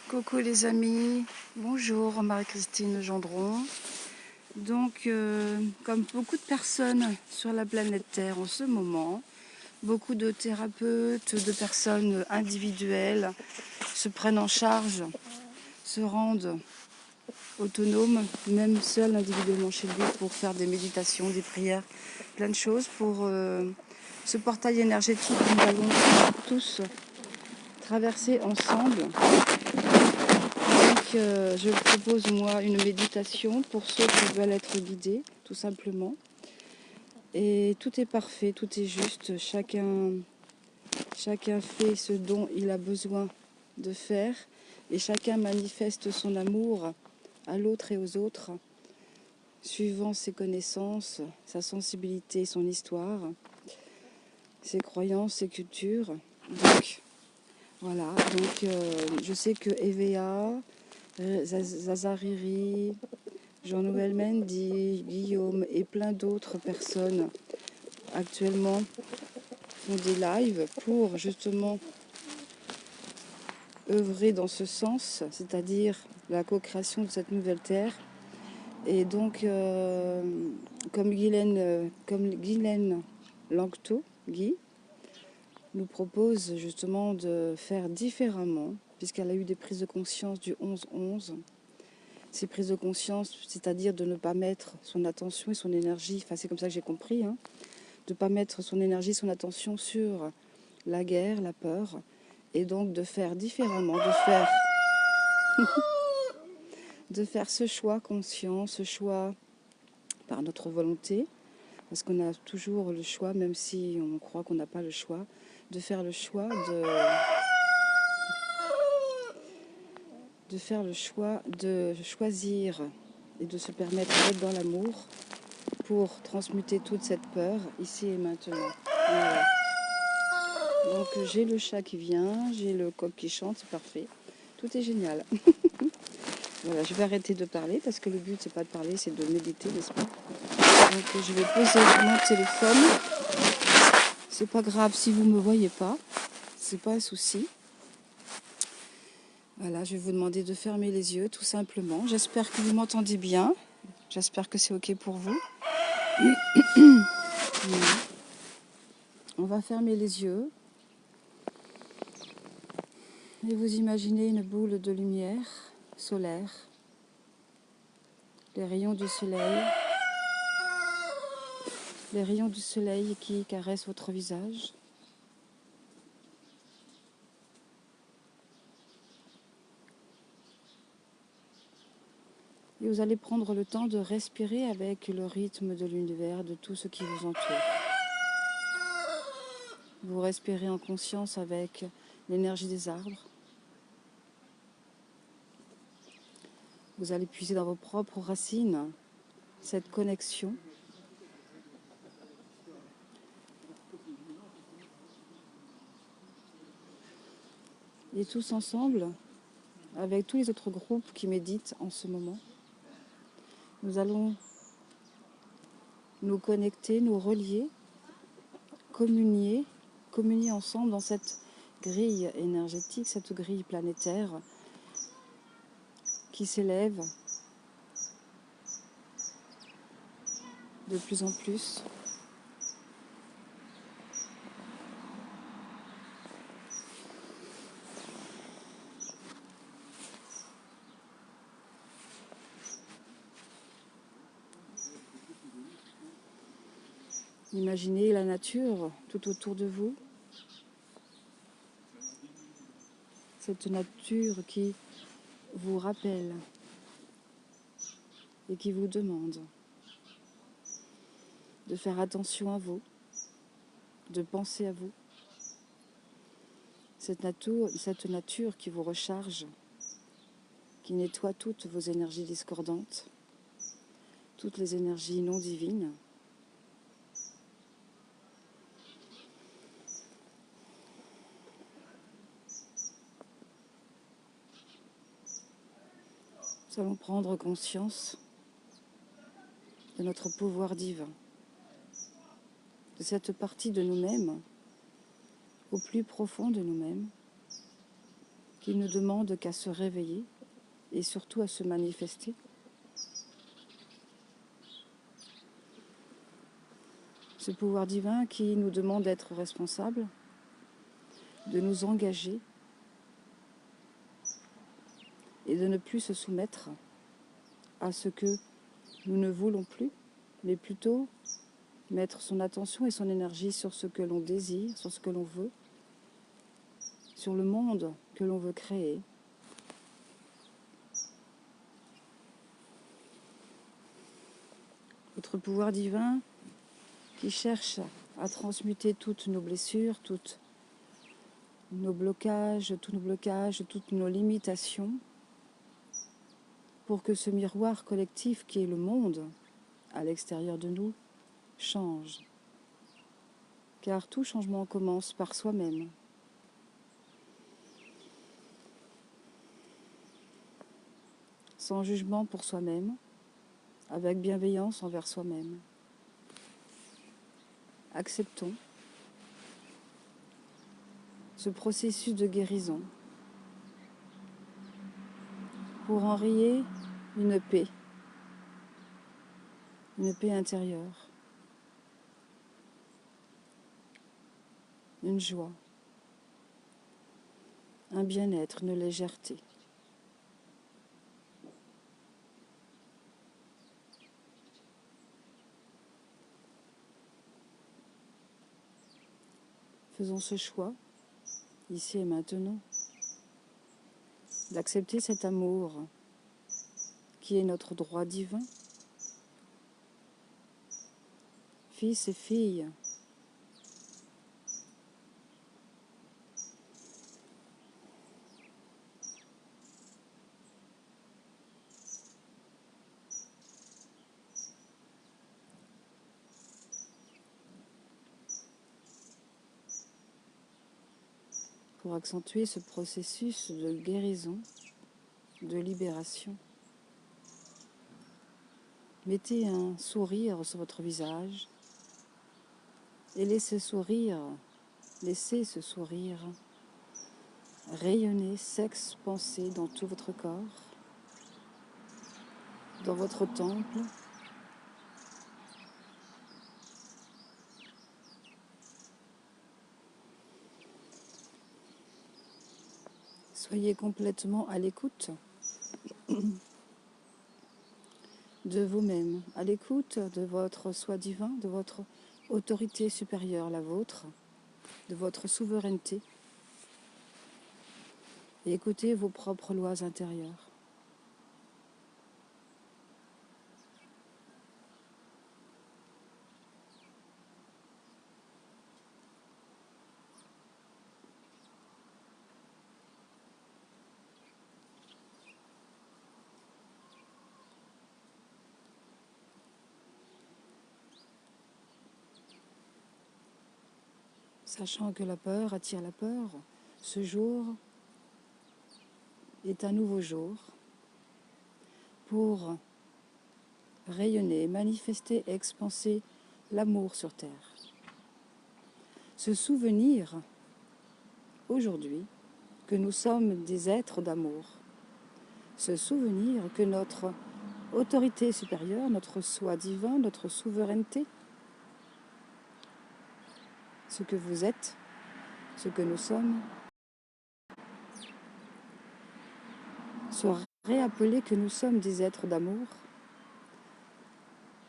Coucou les amis, bonjour Marie-Christine Gendron. Donc, comme beaucoup de personnes sur la planète Terre en ce moment, beaucoup de thérapeutes, de personnes individuelles se prennent en charge, se rendent autonomes, même seuls individuellement chez lui pour faire des méditations, des prières, plein de choses pour ce portail énergétique que nous allons tous traverser ensemble. Je propose moi une méditation pour ceux qui veulent être guidés, tout simplement. Et tout est parfait, tout est juste. Chacun fait ce dont il a besoin de faire et chacun manifeste son amour à l'autre et aux autres, suivant ses connaissances, sa sensibilité, son histoire, ses croyances, ses cultures. Donc, voilà. Donc, je sais que EVA, Zazariri, Jean-Noël Mendy, Guillaume et plein d'autres personnes actuellement font des lives pour justement œuvrer dans ce sens, c'est-à-dire la co-création de cette nouvelle terre. Et donc, comme Guylaine Langto, Guy, nous propose justement de faire différemment, puisqu'elle a eu des prises de conscience du 11-11. Ces prises de conscience, c'est-à-dire de ne pas mettre son attention et son énergie, enfin c'est comme ça que j'ai compris, de ne pas mettre son énergie, son attention sur la guerre, la peur, et donc de faire différemment, de faire ce choix conscient, ce choix par notre volonté, parce qu'on a toujours le choix, même si on croit qu'on n'a pas le choix, de faire le choix de choisir et de se permettre d'être dans l'amour pour transmuter toute cette peur ici et maintenant. Voilà. Donc j'ai le chat qui vient, j'ai le coq qui chante, c'est parfait. Tout est génial. Voilà, je vais arrêter de parler parce que le but c'est pas de parler, c'est de méditer, n'est-ce pas? Donc je vais poser mon téléphone. C'est pas grave si vous me voyez pas, c'est pas un souci. Voilà, je vais vous demander de fermer les yeux tout simplement. J'espère que vous m'entendez bien. J'espère que c'est ok pour vous. Voilà. On va fermer les yeux. Et vous imaginez une boule de lumière solaire, les rayons du soleil qui caressent votre visage. Et vous allez prendre le temps de respirer avec le rythme de l'univers, de tout ce qui vous entoure. Vous respirez en conscience avec l'énergie des arbres. Vous allez puiser dans vos propres racines cette connexion. Et tous ensemble, avec tous les autres groupes qui méditent en ce moment, nous allons nous connecter, nous relier, communier ensemble dans cette grille énergétique, cette grille planétaire qui s'élève de plus en plus. Imaginez la nature tout autour de vous, cette nature qui vous rappelle et qui vous demande de faire attention à vous, de penser à vous. Cette nature qui vous recharge, qui nettoie toutes vos énergies discordantes, toutes les énergies non divines. Nous allons prendre conscience de notre pouvoir divin, de cette partie de nous-mêmes, au plus profond de nous-mêmes, qui ne demande qu'à se réveiller et surtout à se manifester. Ce pouvoir divin qui nous demande d'être responsables, de nous engager et de ne plus se soumettre à ce que nous ne voulons plus, mais plutôt mettre son attention et son énergie sur ce que l'on désire, sur ce que l'on veut, sur le monde que l'on veut créer. Notre pouvoir divin qui cherche à transmuter toutes nos blessures, tous nos blocages, toutes nos limitations, pour que ce miroir collectif qui est le monde, à l'extérieur de nous, change. Car tout changement commence par soi-même. Sans jugement pour soi-même, avec bienveillance envers soi-même. Acceptons ce processus de guérison pour enrayer une paix intérieure, une joie, un bien-être, une légèreté. Faisons ce choix, ici et maintenant, d'accepter cet amour qui est notre droit divin. Fils et filles, pour accentuer ce processus de guérison, de libération. Mettez un sourire sur votre visage et laissez ce sourire rayonner, s'expanser dans tout votre corps, dans votre temple. Soyez complètement à l'écoute de vous-même, à l'écoute de votre soi divin, de votre autorité supérieure, la vôtre, de votre souveraineté. Et écoutez vos propres lois intérieures. Sachant que la peur attire la peur, ce jour est un nouveau jour pour rayonner, manifester, expanser l'amour sur Terre. Se souvenir aujourd'hui que nous sommes des êtres d'amour. Se souvenir que notre autorité supérieure, notre soi divin, notre souveraineté, ce que vous êtes, ce que nous sommes, se réappeler que nous sommes des êtres d'amour,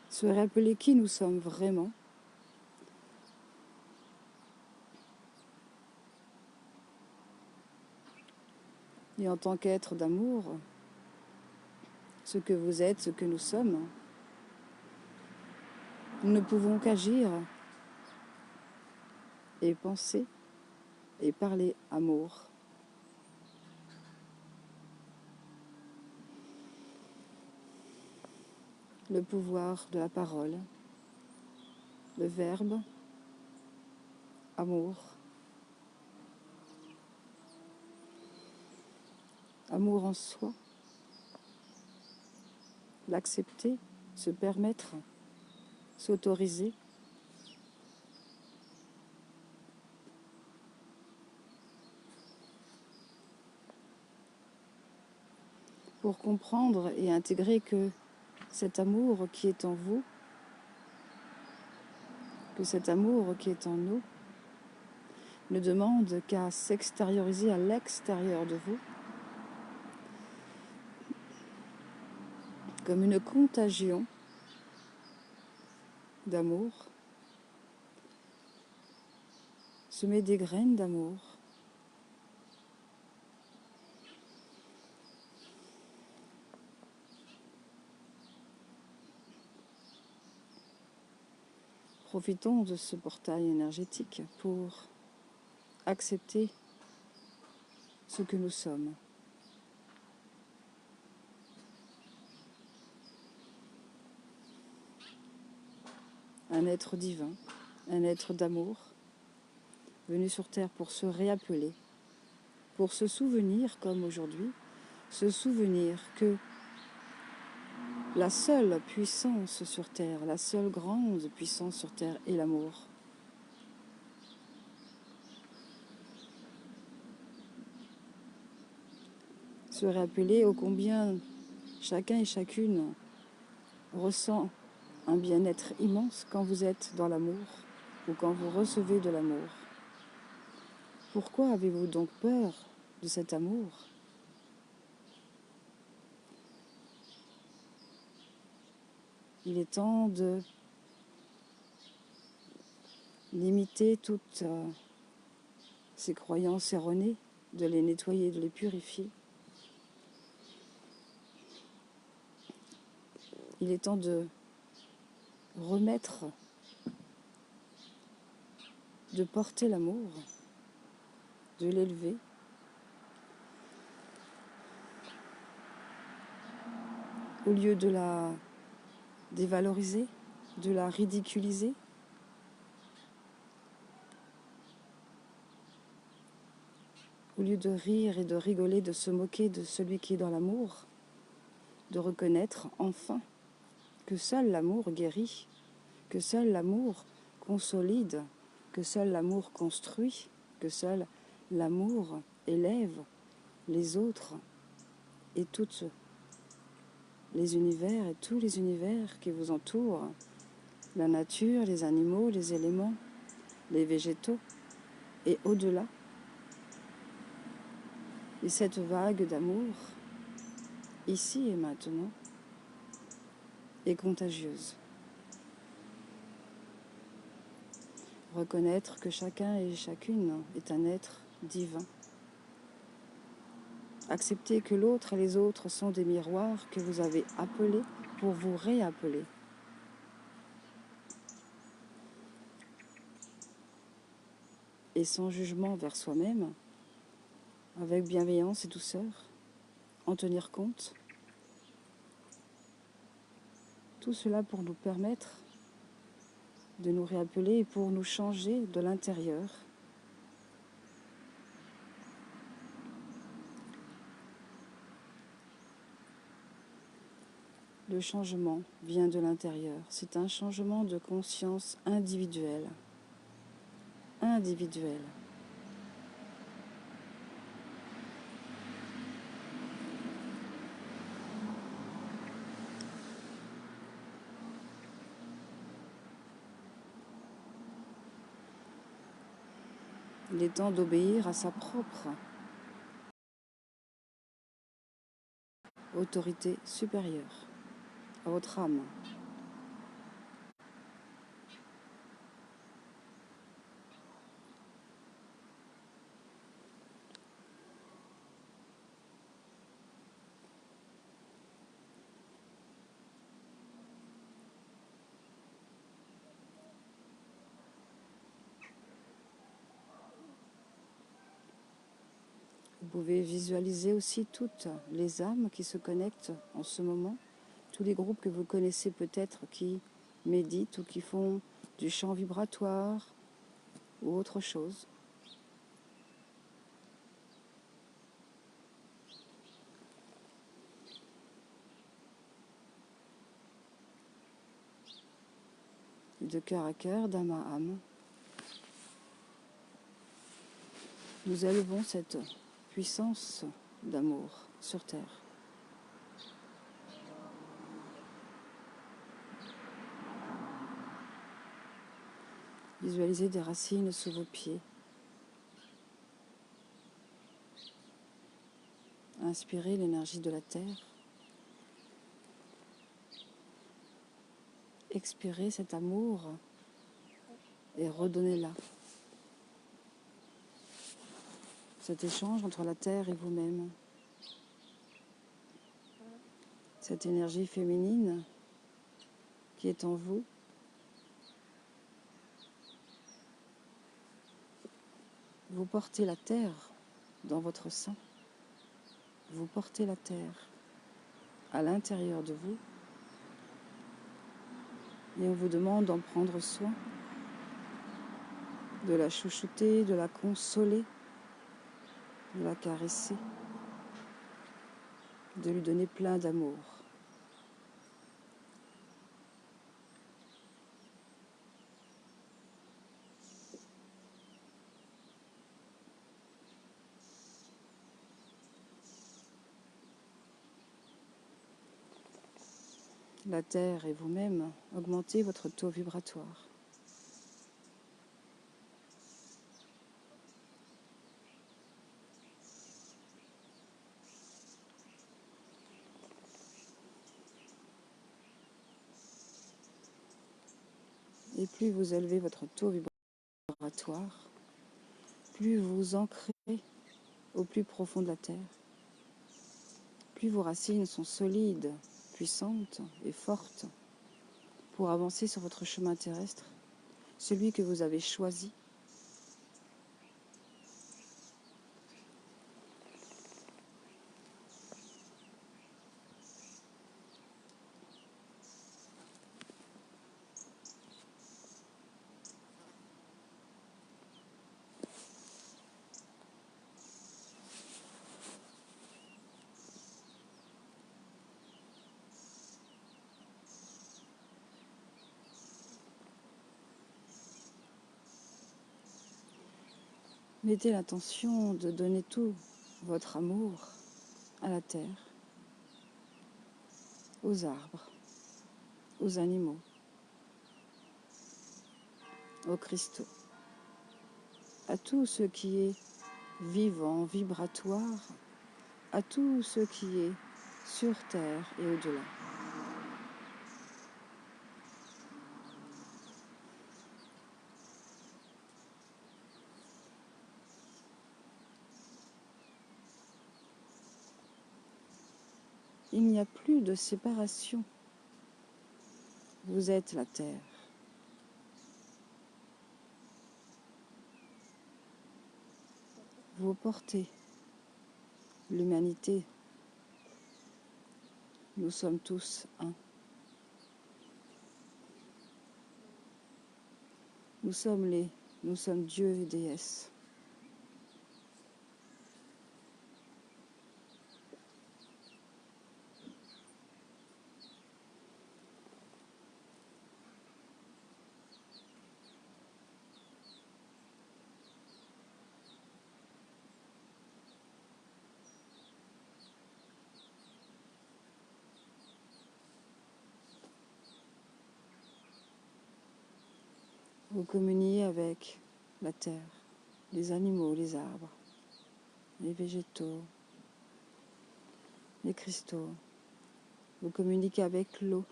se rappeler qui nous sommes vraiment, et en tant qu'être d'amour, ce que vous êtes, ce que nous sommes, nous ne pouvons qu'agir et penser et parler amour. Le pouvoir de la parole, le verbe, amour. Amour en soi, l'accepter, se permettre, s'autoriser. pour comprendre et intégrer que cet amour qui est en vous, que cet amour qui est en nous, ne demande qu'à s'extérioriser à l'extérieur de vous, comme une contagion d'amour, semer des graines d'amour, profitons de ce portail énergétique pour accepter ce que nous sommes. Un être divin, un être d'amour, venu sur Terre pour se réappeler, pour se souvenir, comme aujourd'hui, se souvenir que la seule puissance sur Terre, la seule grande puissance sur Terre est l'amour. Se rappeler ô combien chacun et chacune ressent un bien-être immense quand vous êtes dans l'amour ou quand vous recevez de l'amour. Pourquoi avez-vous donc peur de cet amour ? Il est temps de limiter toutes ces croyances erronées, de les nettoyer, de les purifier. Il est temps de remettre, de porter l'amour, de l'élever, au lieu de la dévaloriser, de la ridiculiser. Au lieu de rire et de rigoler, de se moquer de celui qui est dans l'amour, de reconnaître enfin que seul l'amour guérit, que seul l'amour consolide, que seul l'amour construit, que seul l'amour élève les autres et toutes les univers et tous les univers qui vous entourent, la nature, les animaux, les éléments, les végétaux et au-delà. Et cette vague d'amour, ici et maintenant, est contagieuse. Reconnaître que chacun et chacune est un être divin. Accepter que l'autre et les autres sont des miroirs que vous avez appelés pour vous réappeler. Et sans jugement vers soi-même, avec bienveillance et douceur, en tenir compte. Tout cela pour nous permettre de nous réappeler et pour nous changer de l'intérieur. Le changement vient de l'intérieur. C'est un changement de conscience individuel. Individuel. Il est temps d'obéir à sa propre autorité supérieure, à votre âme. Vous pouvez visualiser aussi toutes les âmes qui se connectent en ce moment, tous les groupes que vous connaissez peut-être qui méditent ou qui font du chant vibratoire ou autre chose. De cœur à cœur, d'âme à âme, nous élevons cette puissance d'amour sur Terre. Visualisez des racines sous vos pieds. Inspirez l'énergie de la terre. Expirez cet amour et redonnez-la. Cet échange entre la terre et vous-même. Cette énergie féminine qui est en vous. Vous portez la terre dans votre sein. Vous portez la terre à l'intérieur de vous. Et on vous demande d'en prendre soin, de la chouchouter, de la consoler, de la caresser, de lui donner plein d'amour. La terre et vous-même, augmentez votre taux vibratoire. Et plus vous élevez votre taux vibratoire, plus vous vous ancrez au plus profond de la terre, plus vos racines sont solides, puissantes et fortes pour avancer sur votre chemin terrestre, celui que vous avez choisi. Mettez l'intention de donner tout votre amour à la terre, aux arbres, aux animaux, aux cristaux, à tout ce qui est vivant, vibratoire, à tout ce qui est sur terre et au-delà. Il n'y a plus de séparation. Vous êtes la terre. Vous portez l'humanité. Nous sommes tous un. Nous sommes Dieu et déesse. Vous communiez avec la terre, les animaux, les arbres, les végétaux, les cristaux. Vous communiquez avec l'eau,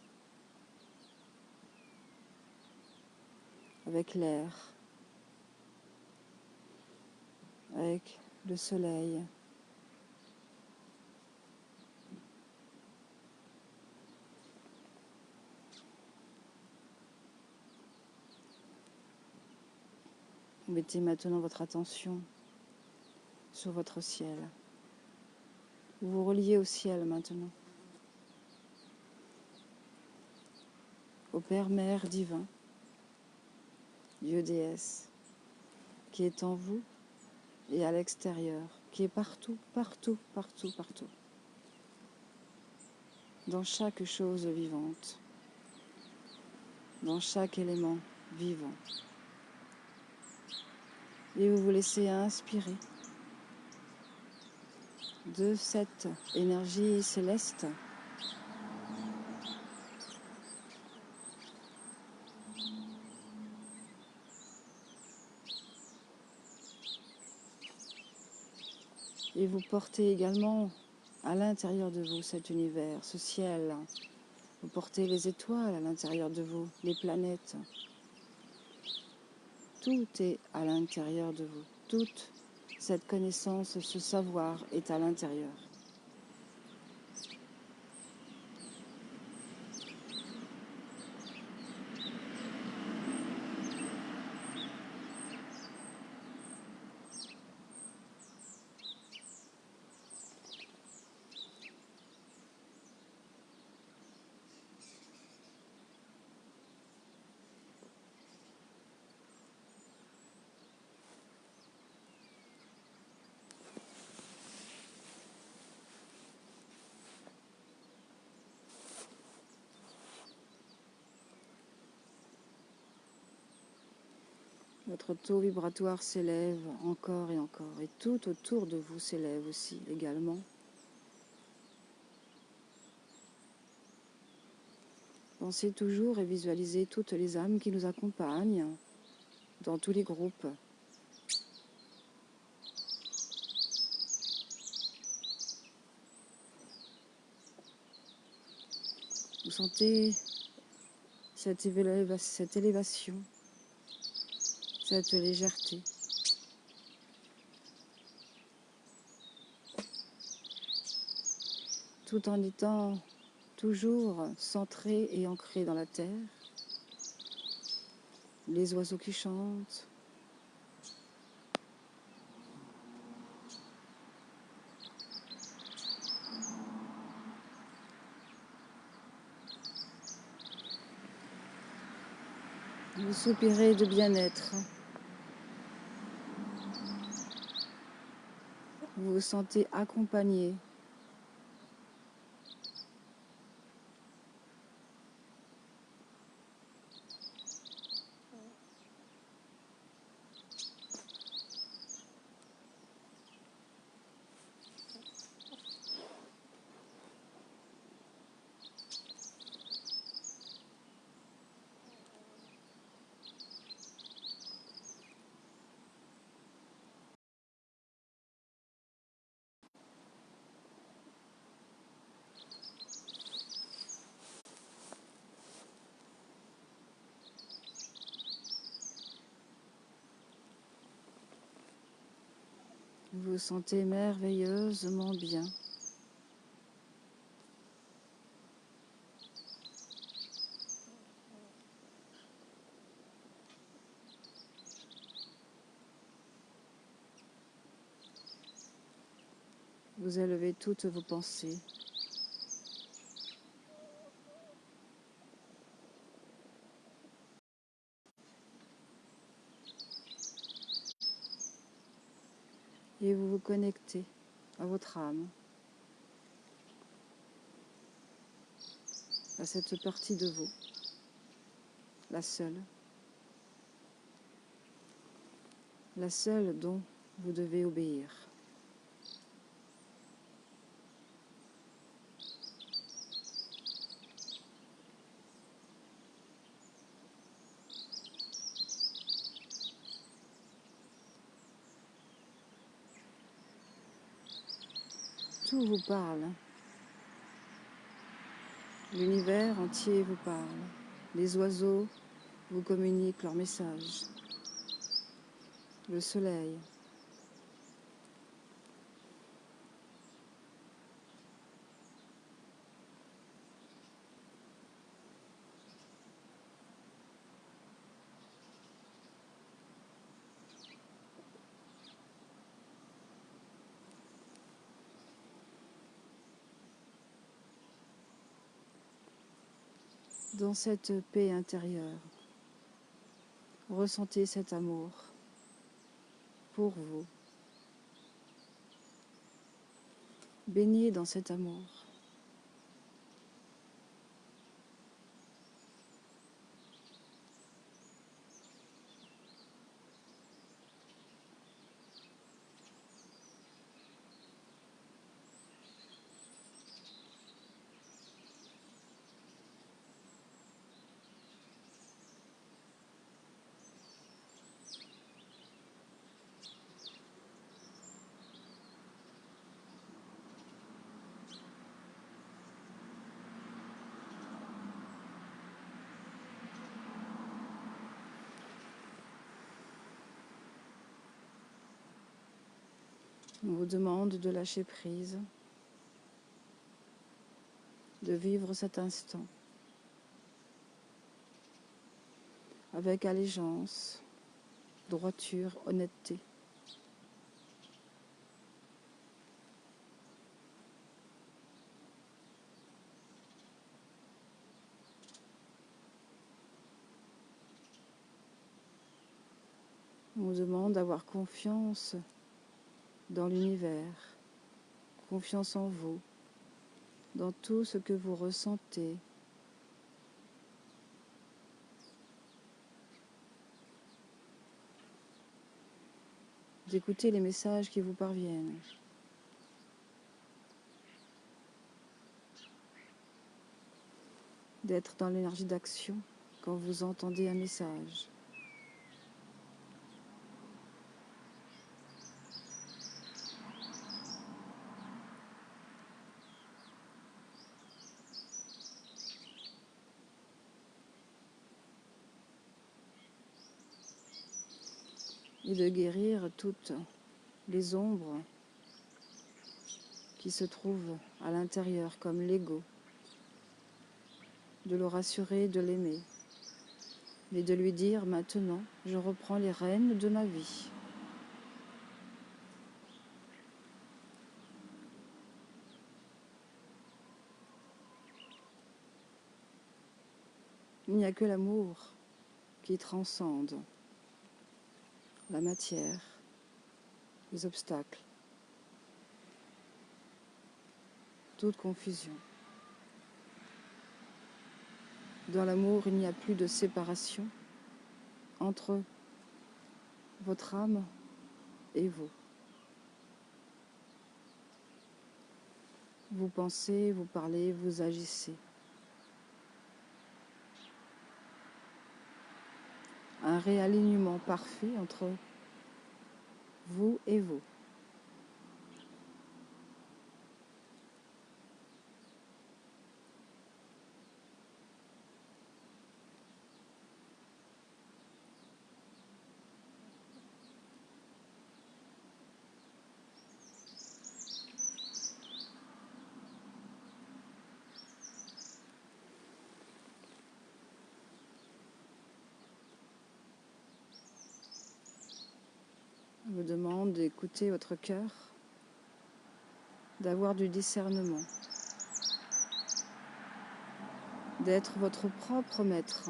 avec l'air, avec le soleil. Vous mettez maintenant votre attention sur votre ciel. Vous vous reliez au ciel maintenant, au Père Mère divin, Dieu déesse, qui est en vous et à l'extérieur, qui est partout, partout, partout, partout, dans chaque chose vivante, dans chaque élément vivant. Et vous vous laissez inspirer de cette énergie céleste Et vous portez également à l'intérieur de vous cet univers, ce ciel. Vous portez les étoiles à l'intérieur de vous, les planètes. Tout est à l'intérieur de vous. Toute cette connaissance, ce savoir est à l'intérieur. Votre taux vibratoire s'élève encore et encore. Et tout autour de vous s'élève aussi également. Pensez toujours et visualisez toutes les âmes qui nous accompagnent dans tous les groupes. Vous sentez cette élévation, cette légèreté. Tout en étant toujours centré et ancré dans la terre. Les oiseaux qui chantent. Vous soupirez de bien-être. Vous vous sentez accompagné. Vous vous sentez merveilleusement bien. Vous élevez toutes vos pensées. Et vous vous connectez à votre âme, à cette partie de vous, la seule dont vous devez obéir. Tout vous parle. L'univers entier vous parle. Les oiseaux vous communiquent leurs messages. Le soleil. Dans cette paix intérieure, ressentez cet amour pour vous. Baignez dans cet amour. On vous demande de lâcher prise, de vivre cet instant avec allégeance, droiture, honnêteté. On vous demande d'avoir confiance dans l'univers, confiance en vous, dans tout ce que vous ressentez. D'écouter les messages qui vous parviennent. D'être dans l'énergie d'action quand vous entendez un message. Et de guérir toutes les ombres qui se trouvent à l'intérieur, comme l'ego. De le rassurer, de l'aimer. Mais de lui dire maintenant, je reprends les rênes de ma vie. Il n'y a que l'amour qui transcende la matière, les obstacles, toute confusion. Dans l'amour, il n'y a plus de séparation entre votre âme et vous. Vous pensez, vous parlez, vous agissez. Un réalignement parfait entre vous et vous. Je vous demande d'écouter votre cœur, d'avoir du discernement, d'être votre propre maître.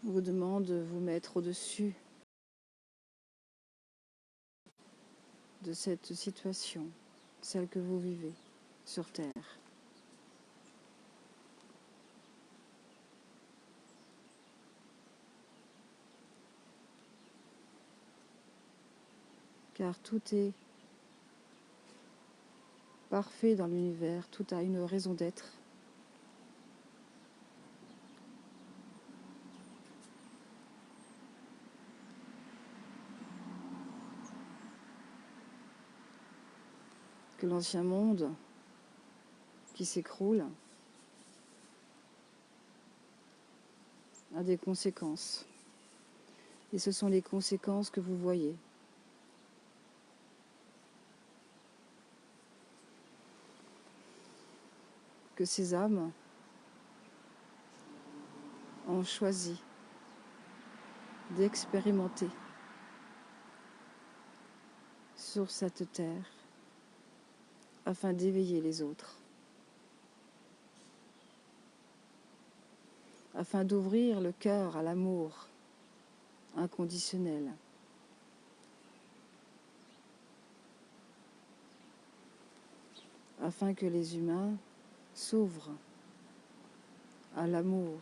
Je vous demande de vous mettre au-dessus de cette situation, celle que vous vivez sur Terre. Car tout est parfait dans l'univers, tout a une raison d'être. Que l'ancien monde qui s'écroule a des conséquences. Et ce sont les conséquences que vous voyez. Que ces âmes ont choisi d'expérimenter sur cette terre afin d'éveiller les autres, afin d'ouvrir le cœur à l'amour inconditionnel. Afin que les humains s'ouvrent à l'amour,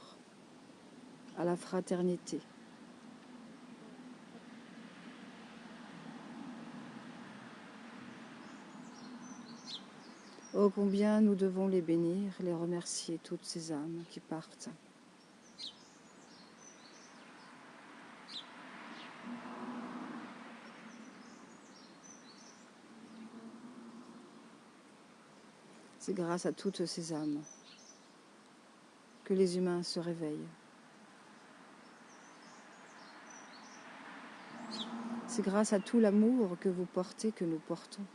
à la fraternité. Oh, combien nous devons les bénir, les remercier, toutes ces âmes qui partent. C'est grâce à toutes ces âmes que les humains se réveillent. C'est grâce à tout l'amour que vous portez que nous portons,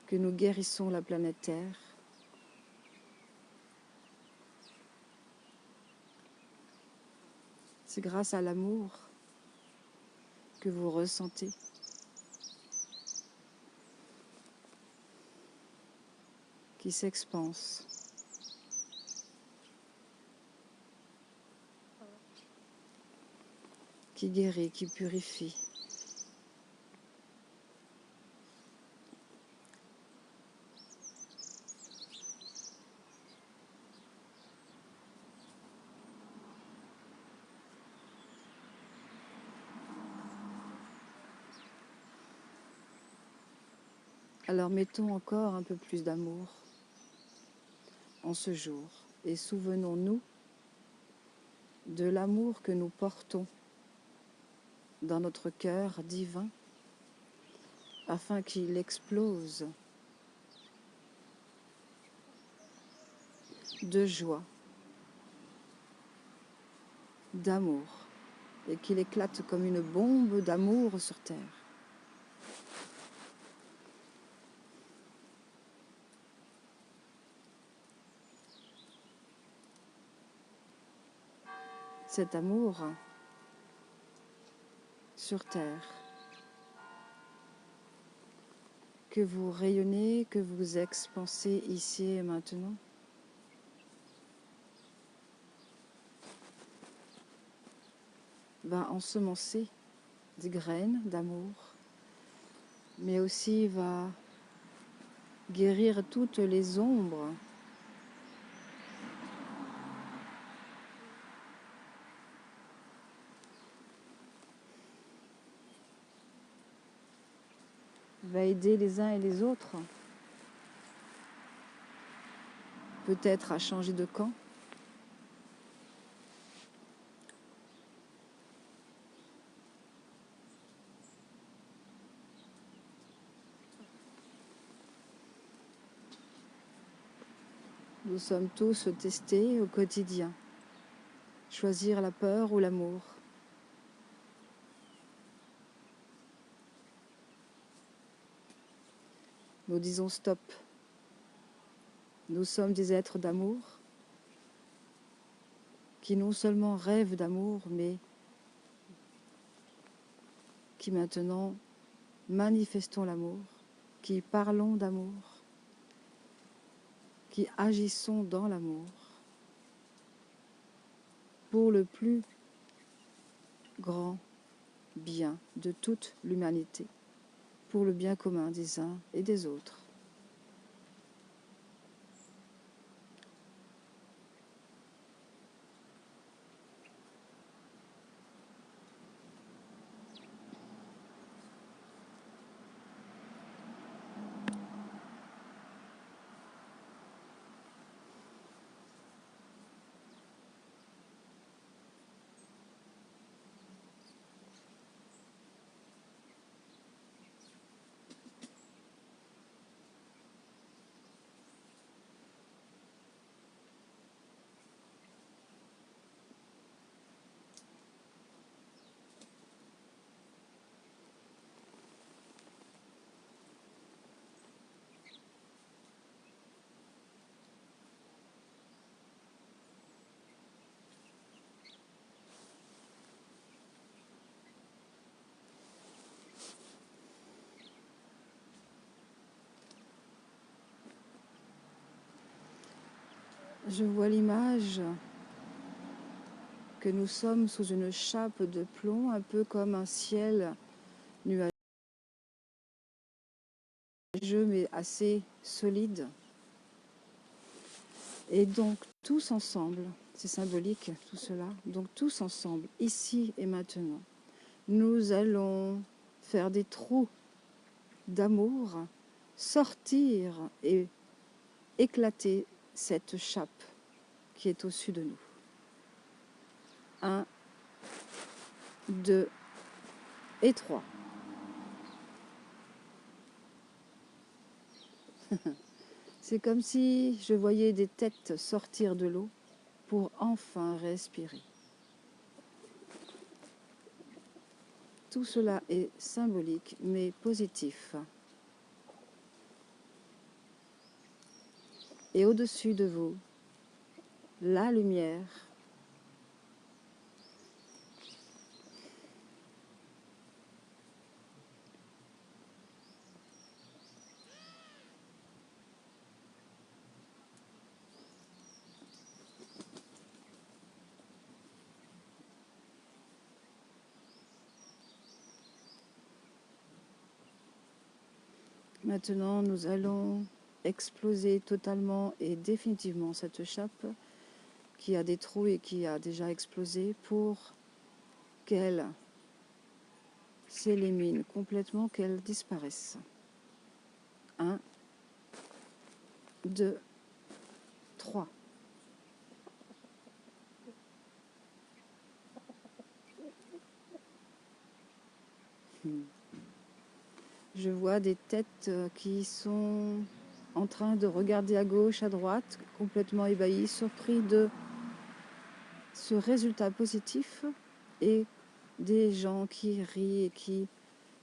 que nous guérissons la planète Terre. C'est grâce à l'amour que vous ressentez, qui s'expanse, qui guérit, qui purifie. Alors mettons encore un peu plus d'amour en ce jour et souvenons-nous de l'amour que nous portons dans notre cœur divin afin qu'il explose de joie, d'amour et qu'il éclate comme une bombe d'amour sur terre. Cet amour sur terre que vous rayonnez, que vous expansez ici et maintenant, va ensemencer des graines d'amour, mais aussi va guérir toutes les ombres va aider les uns et les autres, peut-être à changer de camp, nous sommes tous testés au quotidien. Choisir la peur ou l'amour. Nous disons stop. Nous sommes des êtres d'amour qui non seulement rêvent d'amour, mais qui maintenant manifestons l'amour, qui parlons d'amour, qui agissons dans l'amour pour le plus grand bien de toute l'humanité, pour le bien commun des uns et des autres. Je vois l'image que nous sommes sous une chape de plomb, un peu comme un ciel nuageux, mais assez solide. Et donc, tous ensemble, c'est symbolique tout cela, donc tous ensemble, ici et maintenant, nous allons faire des trous d'amour, sortir et éclater cette chape qui est au-dessus de nous. 1, 2 et 3. C'est comme si je voyais des têtes sortir de l'eau pour enfin respirer. Tout cela est symbolique mais positif. Et au-dessus de vous, la lumière. Maintenant, nous allons exploser totalement et définitivement cette chape qui a des trous et qui a déjà explosé pour qu'elle s'élimine complètement, qu'elle disparaisse. 1, 2, 3. Je vois des têtes qui sont en train de regarder à gauche, à droite, complètement ébahis, surpris de ce résultat positif, et des gens qui rient et qui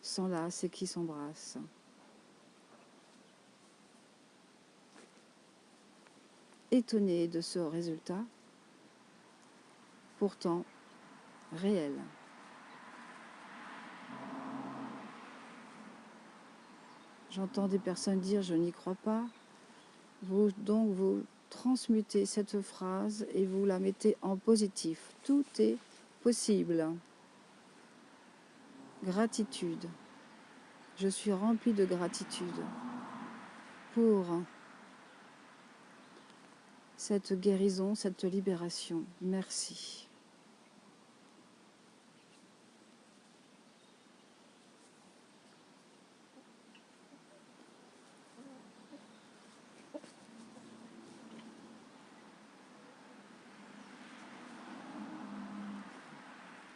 s'enlacent et qui s'embrassent. Étonnés de ce résultat, pourtant réel. J'entends des personnes dire « je n'y crois pas ». Donc vous transmutez cette phrase et vous la mettez en positif. Tout est possible. Gratitude. Je suis remplie de gratitude pour cette guérison, cette libération. Merci.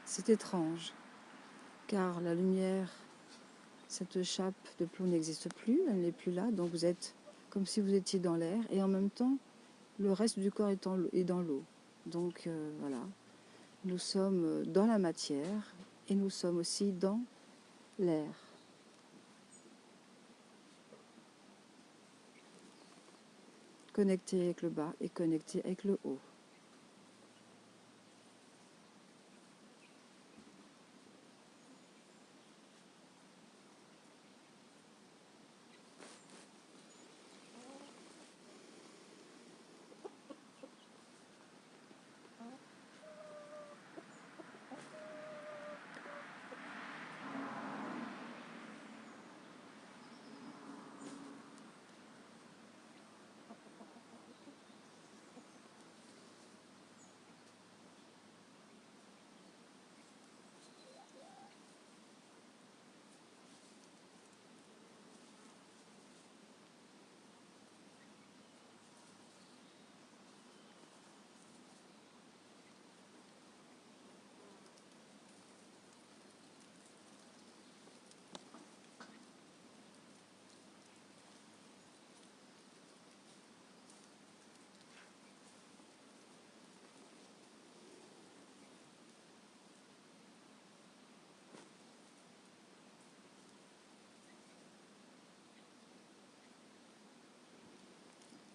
C'est étrange, car la lumière, cette chape de plomb n'existe plus, elle n'est plus là, donc vous êtes comme si vous étiez dans l'air, et en même temps, le reste du corps est dans l'eau. Donc voilà, nous sommes dans la matière, et nous sommes aussi dans l'air. Connecté avec le bas et connecté avec le haut.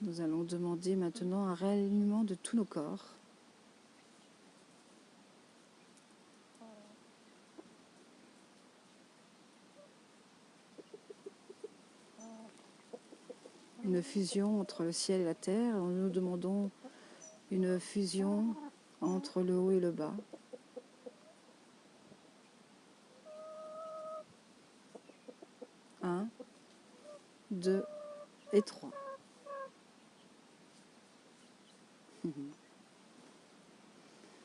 Nous allons demander maintenant un réalignement de tous nos corps. Une fusion entre le ciel et la terre. Nous demandons une fusion entre le haut et le bas. 1, 2 et 3.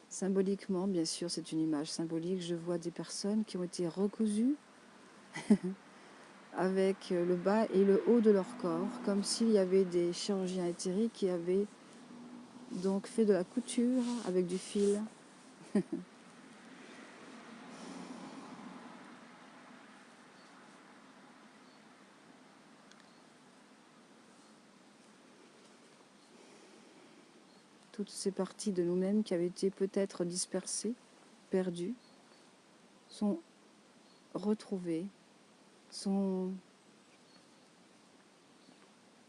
Symboliquement, bien sûr, c'est une image symbolique. Je vois des personnes qui ont été recousues avec le bas et le haut de leur corps, comme s'il y avait des chirurgiens éthériques qui avaient donc fait de la couture avec du fil. Toutes ces parties de nous-mêmes qui avaient été peut-être dispersées, perdues, sont retrouvées, sont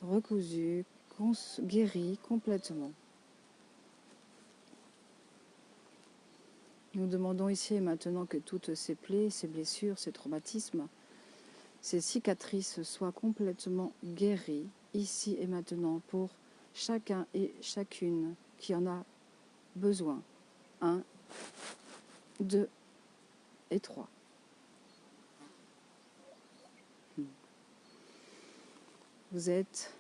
recousues, guéries complètement. Nous demandons ici et maintenant que toutes ces plaies, ces blessures, ces traumatismes, ces cicatrices soient complètement guéries ici et maintenant pour chacun et chacune qui en a besoin. 1, 2 et 3. Vous êtes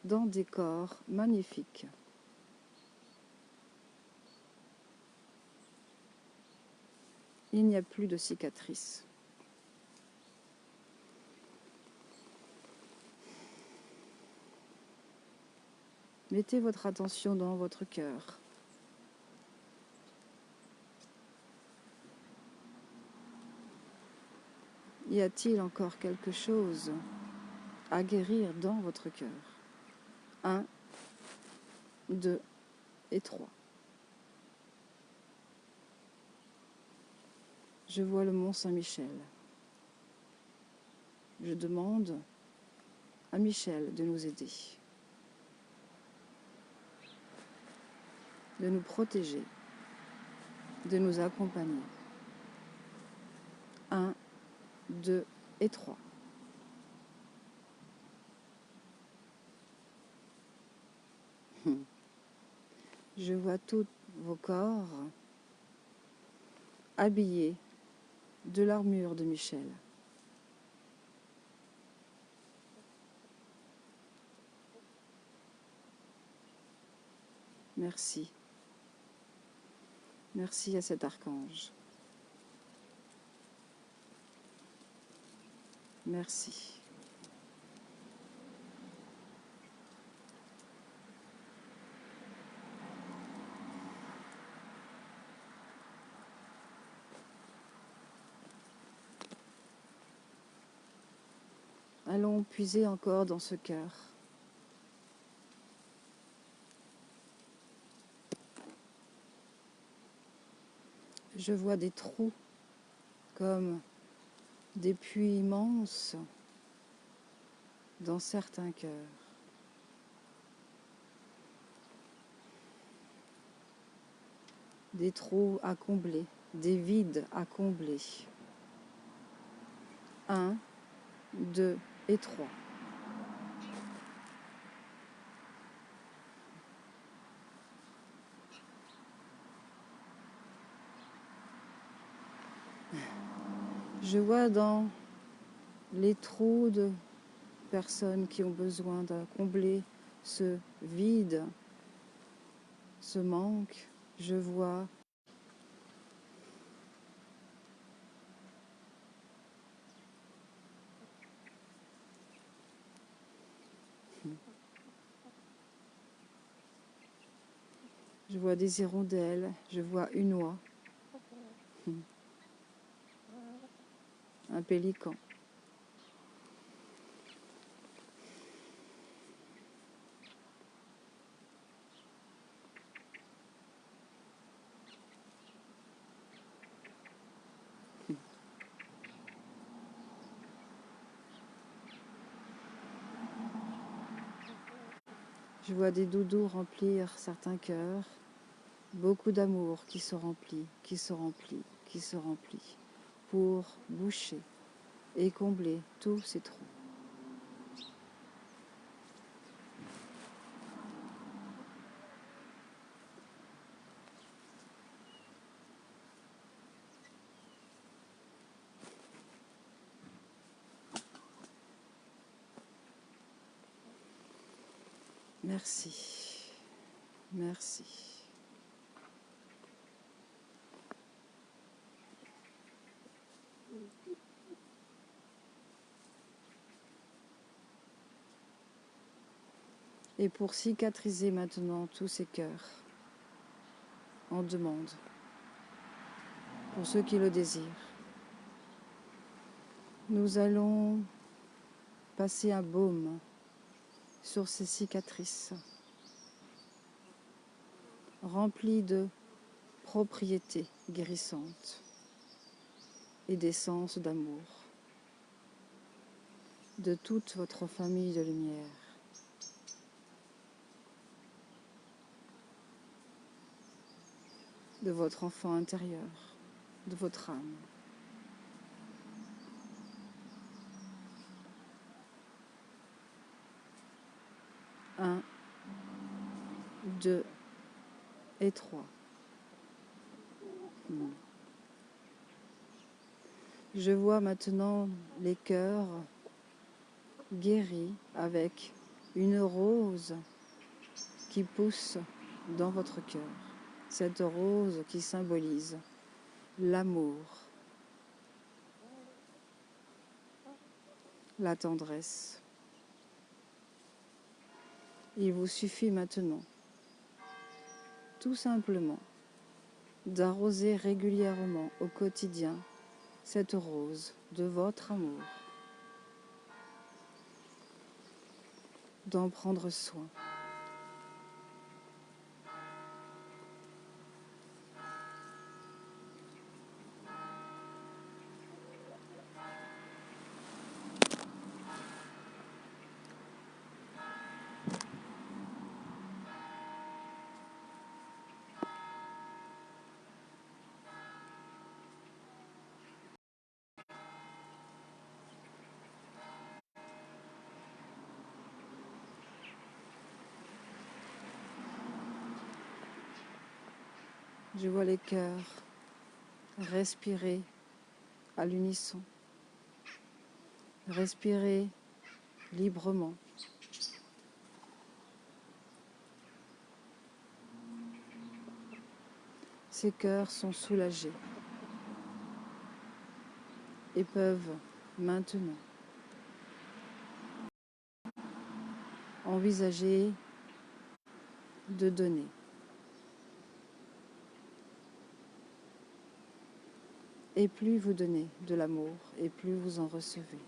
dans des corps magnifiques. Il n'y a plus de cicatrices. Mettez votre attention dans votre cœur. Y a-t-il encore quelque chose à guérir dans votre cœur? 1, 2 et 3. Je vois le mont Saint-Michel. Je demande à Michel de nous aider, de nous protéger, de nous accompagner. 1, 2 et 3. Je vois tous vos corps habillés de l'armure de Michel. Merci. Merci à cet archange. Merci. Allons puiser encore dans ce cœur. Je vois des trous comme des puits immenses dans certains cœurs. Des trous à combler, des vides à combler. 1, 2 et 3. Je vois dans les trous de personnes qui ont besoin de combler ce vide, ce manque. Je vois des hirondelles, je vois une oie, un pélican. Je vois des doudous remplir certains cœurs, beaucoup d'amour qui se remplit, qui se remplit, qui se remplit, pour boucher et combler tous ces trous. Merci. Merci. Et pour cicatriser maintenant tous ces cœurs, en demande, pour ceux qui le désirent, nous allons passer un baume sur ces cicatrices, remplies de propriétés guérissantes et d'essence d'amour, de toute votre famille de lumière. De votre enfant intérieur, de votre âme. 1, 2 et 3. Je vois maintenant les cœurs guéris avec une rose qui pousse dans votre cœur. Cette rose qui symbolise l'amour, la tendresse. Il vous suffit maintenant, tout simplement, d'arroser régulièrement au quotidien cette rose de votre amour, d'en prendre soin. Je vois les cœurs respirer à l'unisson, respirer librement. Ces cœurs sont soulagés et peuvent maintenant envisager de donner. Et plus vous donnez de l'amour, et plus vous en recevez.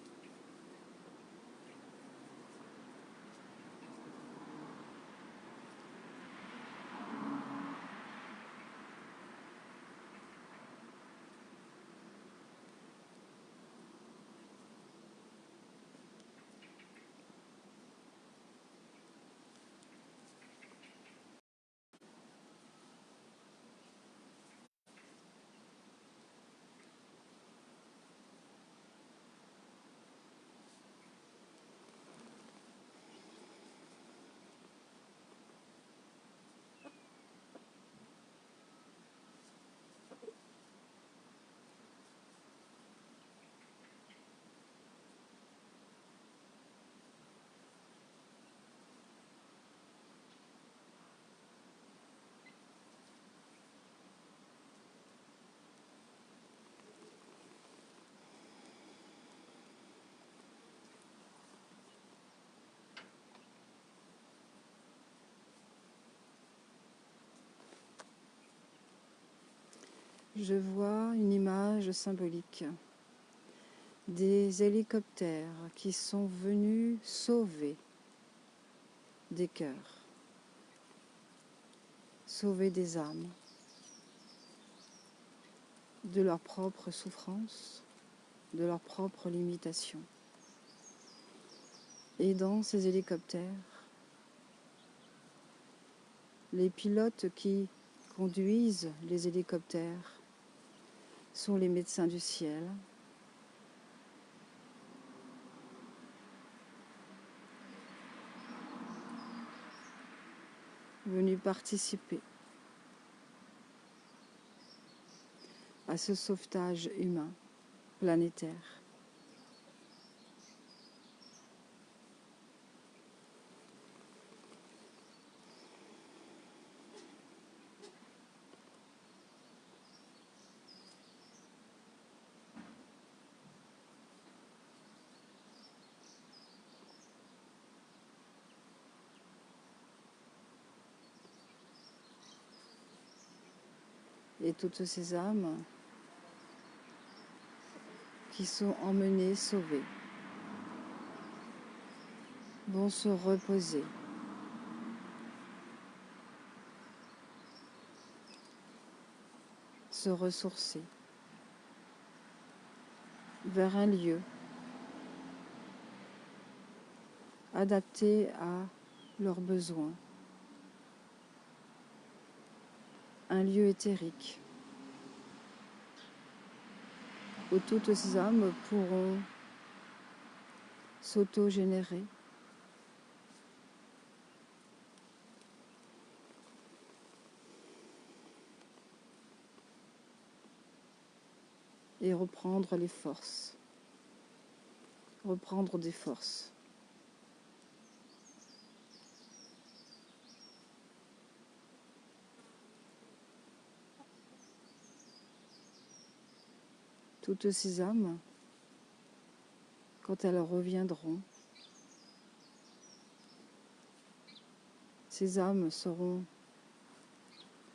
Je vois une image symbolique des hélicoptères qui sont venus sauver des cœurs, sauver des âmes de leur propre souffrance, de leurs propres limitations. Et dans ces hélicoptères, les pilotes qui conduisent les hélicoptères sont les médecins du ciel, venus participer à ce sauvetage humain, planétaire. Et toutes ces âmes qui sont emmenées, sauvées, vont se reposer. Se ressourcer vers un lieu adapté à leurs besoins, un lieu éthérique où toutes ces âmes pourront s'auto-générer et reprendre les forces, reprendre des forces. Toutes ces âmes, quand elles reviendront, ces âmes seront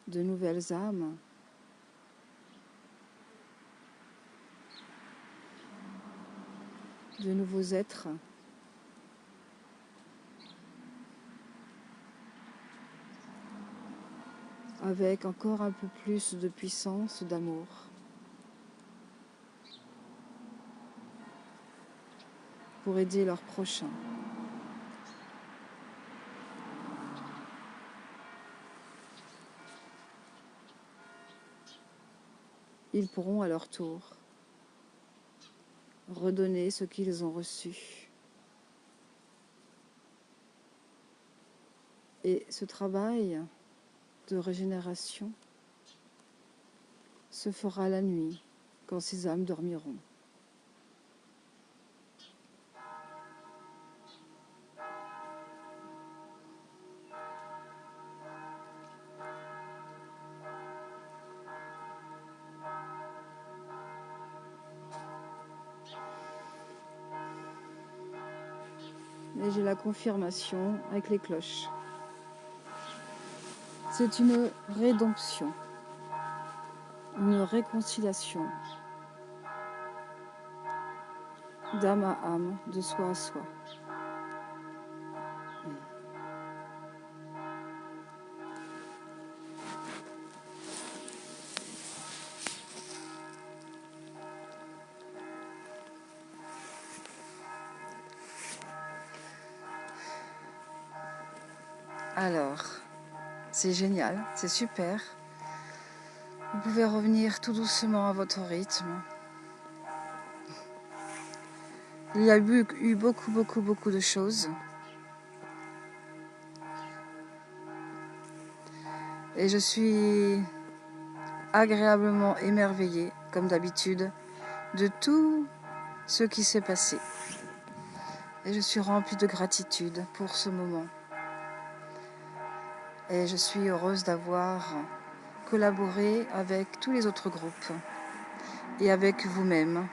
de nouvelles âmes de nouveaux êtres avec encore un peu plus de puissance, d'amour. Pour aider leurs prochains. Ils pourront à leur tour redonner ce qu'ils ont reçu. Et ce travail de régénération se fera la nuit, quand ces âmes dormiront. Et j'ai la confirmation avec les cloches. C'est une rédemption, une réconciliation d'âme à âme, de soi à soi. Alors, c'est génial, c'est super. Vous pouvez revenir tout doucement à votre rythme. Il y a eu beaucoup de choses. Et je suis agréablement émerveillée, comme d'habitude, de tout ce qui s'est passé. Et je suis remplie de gratitude pour ce moment. Et je suis heureuse d'avoir collaboré avec tous les autres groupes et avec vous-même.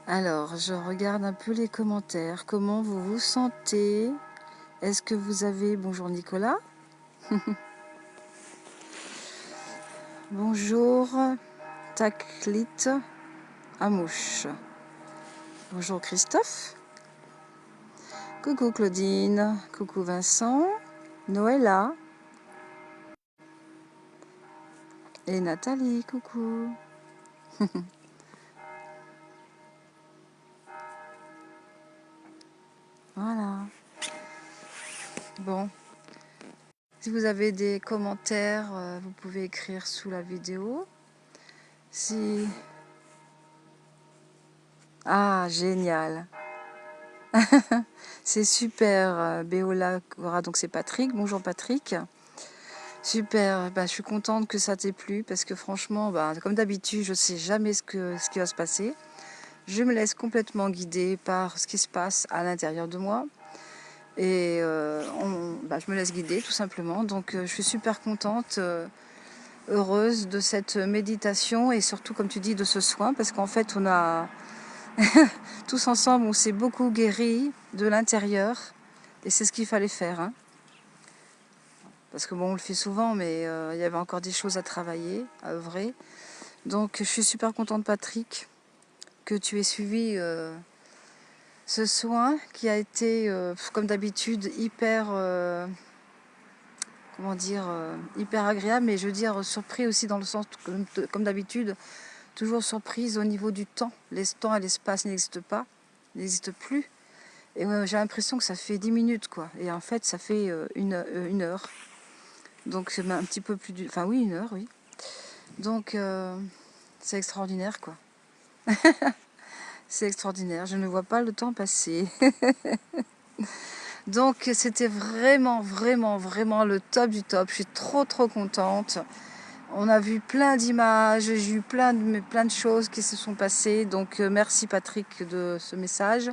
Alors, je regarde un peu les commentaires. Comment vous vous sentez? Est-ce que vous avez... Bonjour Nicolas. Bonjour Taklit Amouche. Bonjour Christophe. Coucou Claudine. Coucou Vincent. Noëlla. Et Nathalie. Coucou. Voilà. Bon. Si vous avez des commentaires, vous pouvez écrire sous la vidéo. Si... Ah, génial. C'est super, Béola. Donc c'est Patrick. Bonjour Patrick. Super, je suis contente que ça t'ait plu parce que franchement, comme d'habitude, je ne sais jamais ce qui va se passer. Je me laisse complètement guider par ce qui se passe à l'intérieur de moi. Et je me laisse guider tout simplement. Donc je suis super contente heureuse de cette méditation et surtout, comme tu dis, de ce soin, parce qu'en fait, on a tous ensemble, on s'est beaucoup guéri de l'intérieur et c'est ce qu'il fallait faire, hein. Parce que bon, on le fait souvent, mais il y avait encore des choses à travailler, à œuvrer. Donc, je suis super contente, Patrick, que tu aies suivi ce soin qui a été, comme d'habitude, hyper, comment dire, hyper agréable, mais je veux dire surpris aussi dans le sens, comme d'habitude, toujours surprise au niveau du temps. Le temps et l'espace n'existent plus. Et ouais, j'ai l'impression que ça fait 10 minutes, quoi. Et en fait, ça fait une heure. Donc, c'est un petit peu plus... Enfin, oui, une heure, oui. Donc, c'est extraordinaire, quoi. C'est extraordinaire. Je ne vois pas le temps passer. Donc, c'était vraiment, vraiment, vraiment le top du top. Je suis trop, trop contente. On a vu plein d'images, j'ai eu plein de choses qui se sont passées. Donc, merci Patrick de ce message.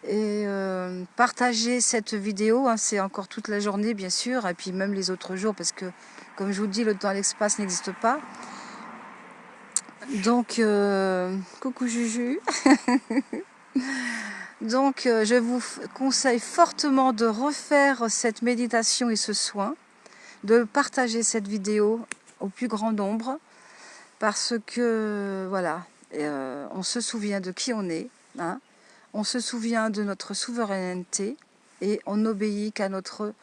Et partagez cette vidéo, hein, c'est encore toute la journée bien sûr, et puis même les autres jours, parce que comme je vous dis, le temps et l'espace n'existe pas. Donc, coucou Juju. Donc, je vous conseille fortement de refaire cette méditation et ce soin, de partager cette vidéo au plus grand nombre, parce que, voilà, on se souvient de qui on est, hein, on se souvient de notre souveraineté, et on n'obéit qu'à notre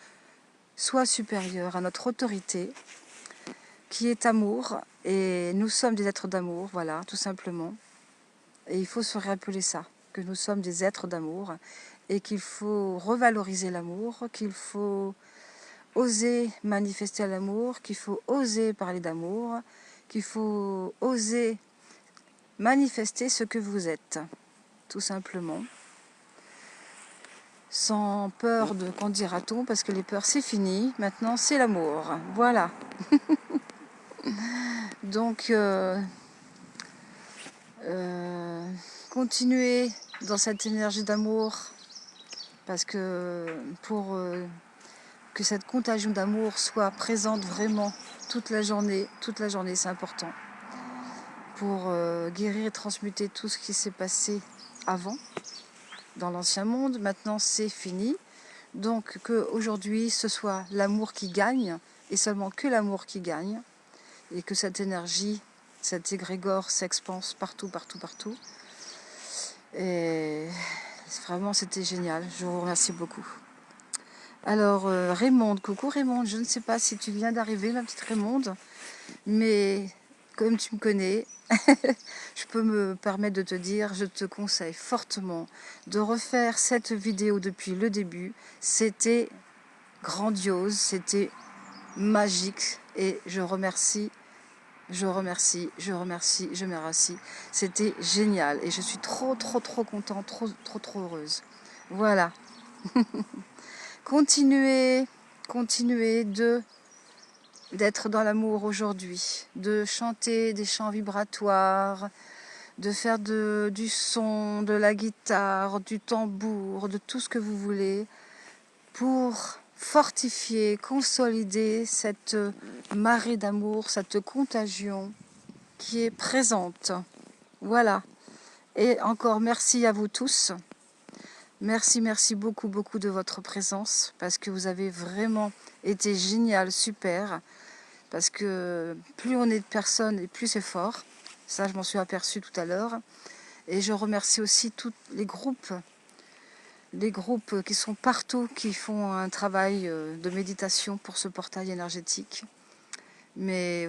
soi supérieur, à notre autorité, qui est amour, et nous sommes des êtres d'amour, voilà, tout simplement. Et il faut se rappeler ça, que nous sommes des êtres d'amour et qu'il faut revaloriser l'amour, qu'il faut oser manifester l'amour, qu'il faut oser parler d'amour, qu'il faut oser manifester ce que vous êtes, tout simplement. Sans peur de qu'en dira-t-on, parce que les peurs c'est fini, maintenant c'est l'amour, voilà. Donc, continuez dans cette énergie d'amour, parce que pour que cette contagion d'amour soit présente vraiment toute la journée c'est important, pour guérir et transmuter tout ce qui s'est passé avant, dans l'ancien monde. Maintenant c'est fini, donc qu'aujourd'hui ce soit l'amour qui gagne, et seulement que l'amour qui gagne, et que cette énergie, cet égrégore s'expanse partout, partout, partout. Et vraiment, c'était génial. Je vous remercie beaucoup. Alors, Raymonde, coucou Raymonde. Je ne sais pas si tu viens d'arriver, ma petite Raymonde, mais comme tu me connais, je peux me permettre de te dire, je te conseille fortement de refaire cette vidéo depuis le début. C'était grandiose, c'était magique, et je remercie. Je remercie, je remercie, je me remercie. C'était génial et je suis trop, trop, trop contente, trop, trop, trop heureuse. Voilà. Continuez, continuez d'être dans l'amour aujourd'hui, de chanter des chants vibratoires, de faire du son, de la guitare, du tambour, de tout ce que vous voulez, pour fortifier, consolider cette marée d'amour, cette contagion qui est présente. Voilà. Et encore merci à vous tous. Merci, merci beaucoup, beaucoup de votre présence, parce que vous avez vraiment été génial, super. Parce que plus on est de personnes et plus c'est fort. Ça, je m'en suis aperçue tout à l'heure. Et je remercie aussi tous les groupes qui sont partout, qui font un travail de méditation pour ce portail énergétique. Mais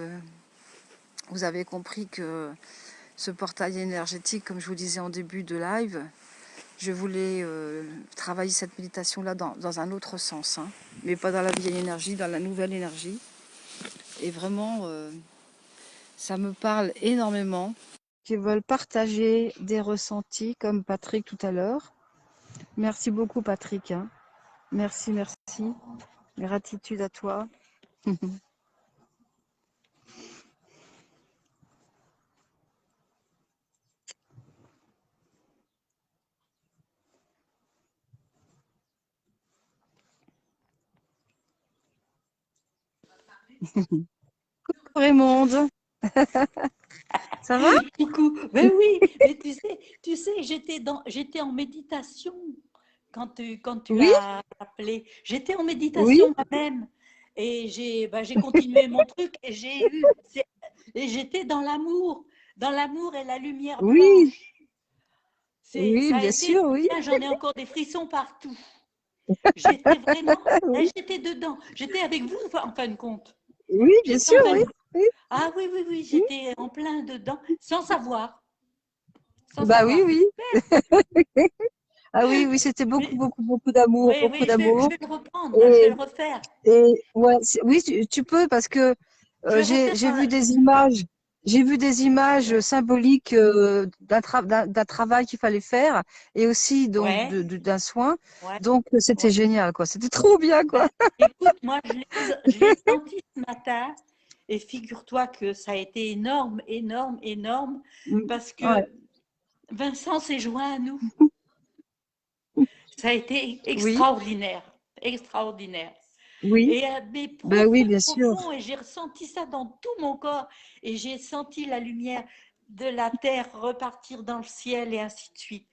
vous avez compris que ce portail énergétique, comme je vous disais en début de live, je voulais travailler cette méditation-là dans un autre sens, hein, mais pas dans la vieille énergie, dans la nouvelle énergie. Et vraiment, ça me parle énormément. Qui veulent partager des ressentis, comme Patrick tout à l'heure. Merci beaucoup, Patrick, hein. Merci, merci. Gratitude à toi. Raymond, ça va? Coucou. Ben oui, mais tu sais, j'étais en méditation quand tu Oui, as appelé. J'étais en oui, méditation moi-même et j'ai continué mon truc et j'étais dans l'amour et la lumière oui, blanche. oui, Ça a bien été sûr, oui. bien, j'en ai encore des frissons partout. J'étais vraiment, là, Oui, j'étais dedans. J'étais avec vous en fin de compte. oui, bien J'étais sûr, en fin oui. de... Oui, Ah oui, oui, oui, oui. j'étais en plein dedans, sans savoir, sans Bah oui, savoir. oui. Ah oui, oui, c'était beaucoup, Mais beaucoup, beaucoup d'amour, oui, beaucoup oui, je d'amour. vais le reprendre, je vais Et, le refaire. et ouais, oui, tu peux parce que Je vais refaire. j'ai vu des images, j'ai vu des images symboliques d'un travail qu'il fallait faire et aussi donc Ouais, d'un soin. ouais, Donc ouais. c'était génial, quoi. C'était trop bien, quoi. Ben, écoute, moi, je l'ai senti ce matin et figure-toi que ça a été énorme, énorme, énorme Mm. parce Ouais. que Vincent s'est joint à nous. Ça a été Oui, extraordinaire, extraordinaire. oui, Et mais bah oui, profond, bien sûr. profond, et j'ai ressenti ça dans tout mon corps, et j'ai senti la lumière de la terre repartir dans le ciel, et ainsi de suite.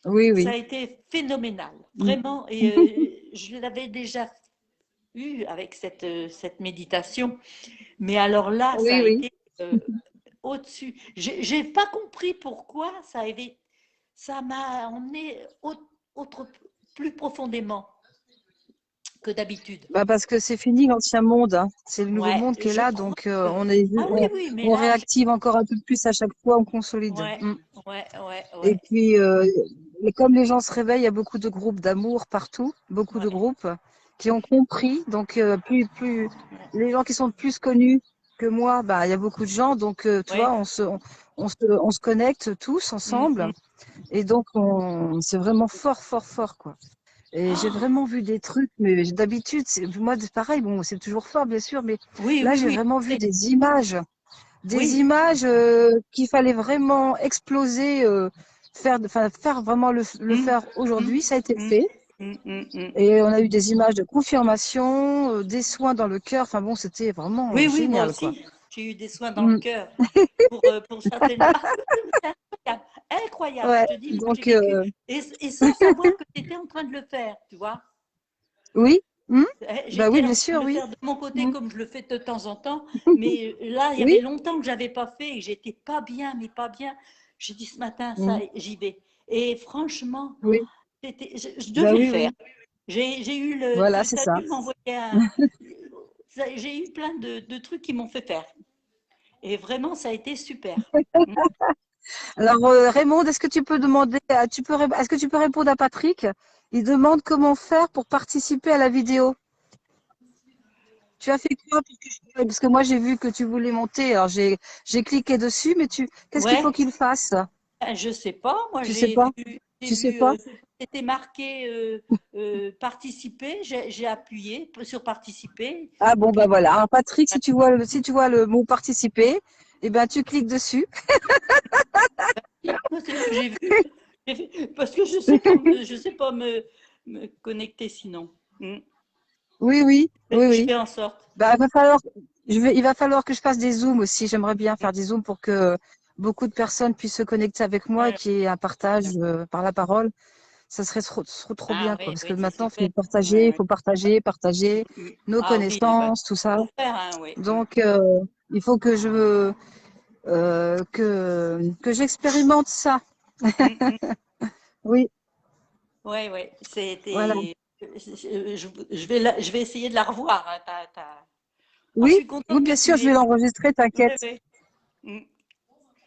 Oui, Ça oui. a été phénoménal, Mm. vraiment, et je l'avais déjà eu avec cette méditation, mais alors là, ça Oui, a oui. été au-dessus. J'ai pas compris pourquoi ça m'a emmené autre, plus profondément que d'habitude. Bah parce que c'est fini l'ancien monde, hein. C'est le nouveau Ouais, monde qui est je là, crois donc que. Ah oui, oui, mais on là, réactive encore un peu plus à chaque fois, on consolide. ouais, Mm. ouais, ouais, Et ouais, puis, comme les gens se réveillent, il y a beaucoup de groupes d'amour partout, beaucoup de ouais, groupes qui ont compris. Donc, plus ouais. les gens qui sont plus connus que moi, bah, il y a beaucoup de gens. Donc, tu vois, Ouais. on se connecte tous Mm, ensemble. mm. Et donc, c'est vraiment fort, fort, fort, quoi. Et j'ai Ah, vraiment vu des trucs, mais d'habitude, moi, c'est pareil, bon, c'est toujours fort, bien sûr, mais oui, là, oui, j'ai oui, vraiment je vu sais. des Oui. images qu'il fallait vraiment exploser, faire vraiment le Mm, faire mm, aujourd'hui. Ça a été mm, fait. mm, mm, mm. Et on a eu des images de confirmation, des soins dans le cœur. Enfin bon, c'était vraiment Oui, oui, moi génial, quoi. aussi. J'ai eu des soins dans le Mm. cœur pour certaines. Ah oui, oui, c'est incroyable. Incroyable, je Ouais, te dis, moi j'ai donc, vécu. Et sans savoir que tu étais en train de le faire, tu vois. oui, mm, bah oui, J'étais en bien train de sûr, le oui. faire de mon côté Mm. comme je le fais de temps en temps, mais là, il y Oui, avait longtemps que j'avais pas fait et j'étais pas bien, mais pas bien. J'ai dit ce matin, ça, mm, j'y vais. Et franchement, oui, je bah devais le oui, faire. oui. J'ai eu le, Voilà, c'est tu as ça. dû m'envoyer j'ai eu plein de trucs qui m'ont fait faire. Et vraiment, ça a été super. Alors, Raymond, est-ce que tu peux demander, est-ce que tu peux répondre à Patrick? Il demande comment faire pour participer à la vidéo. Tu as fait quoi? Parce que moi, j'ai vu que tu voulais monter. Alors, j'ai cliqué dessus, mais qu'est-ce qu'il faut Ouais, qu'il fasse? je sais pas. Moi, Tu sais pas? j'ai Tu sais vu, pas? c'était marqué participer. J'ai appuyé sur participer. Ah bon, bah Puis voilà. Alors, Patrick, si tu vois le mot participer, eh ben, tu cliques dessus. moi, c'est ce que j'ai vu. Parce que je sais pas me connecter sinon. Mm. Oui, oui, oui, Je oui. fais en sorte. Bah, il va falloir que je fasse des zooms aussi. J'aimerais bien faire des zooms pour que beaucoup de personnes puissent se connecter avec moi et Ouais. qu'il y ait un partage par la parole. Ça serait trop Ah bien, quoi. oui, Parce que oui, c'est maintenant, super. il Ouais, ouais. faut partager Mm, mm. nos Ah oui, bah, connaissances, tout ça. faut faire, hein, oui. Mm. Donc, il faut que j'expérimente ça. Mm, mm. Oui, Ouais, ouais. voilà. C'était. Je vais essayer de la revoir, hein, Ah, je Oui, suis oui, contente que bien sûr, tu je vais aies. l'enregistrer, Ouais, t'inquiète. ouais. Mm.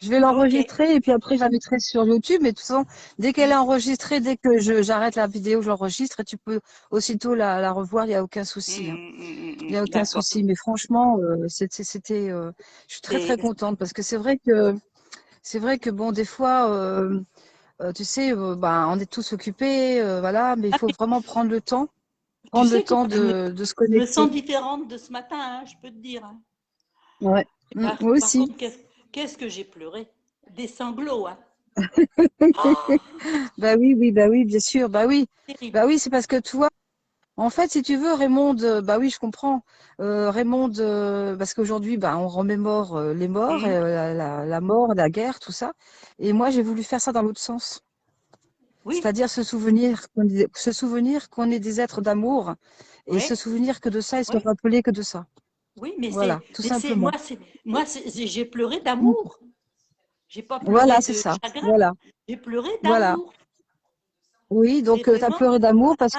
Je vais Ok. l'enregistrer et puis après, je la mettrai sur YouTube. Mais de toute façon, dès qu'elle est Mm, enregistrée, dès que j'arrête la vidéo, je l'enregistre et tu peux aussitôt la revoir, il n'y a aucun mm, souci, hein. mm, mm, Il n'y a aucun d'accord. souci. Mais franchement, je suis très, C'est très contente parce que c'est vrai que bon, des fois, tu sais, bah, on est tous occupés, voilà, mais il Ah, faut mais vraiment tu prendre le sais que temps moi, de se je me sens connecter. différente de ce matin, hein, je peux te dire, hein. Ouais. Et Moi par aussi. contre, qu'est-ce que j'ai pleuré? Des sanglots, hein. Oh, Bah oui, oui, bah oui, bien sûr, bah oui. terrible. Bah oui, c'est parce que toi, En fait, si tu veux, Raymond, bah oui, je comprends. Raymond, parce qu'aujourd'hui, bah, on remémore les morts, Hmm. la mort, la guerre, tout ça. Et moi, j'ai voulu faire ça dans l'autre sens. Oui, C'est-à-dire se souvenir qu'on est des êtres d'amour et se oui, souvenir que de ça et se oui, rappeler que de ça. oui, Voilà, tout simplement. j'ai pleuré Mm. d'amour. J'ai pas pleuré Voilà, c'est de ça. chagrin, Voilà, j'ai pleuré voilà. d'amour. Oui, C'est donc tu as vraiment pleuré d'amour ah, parce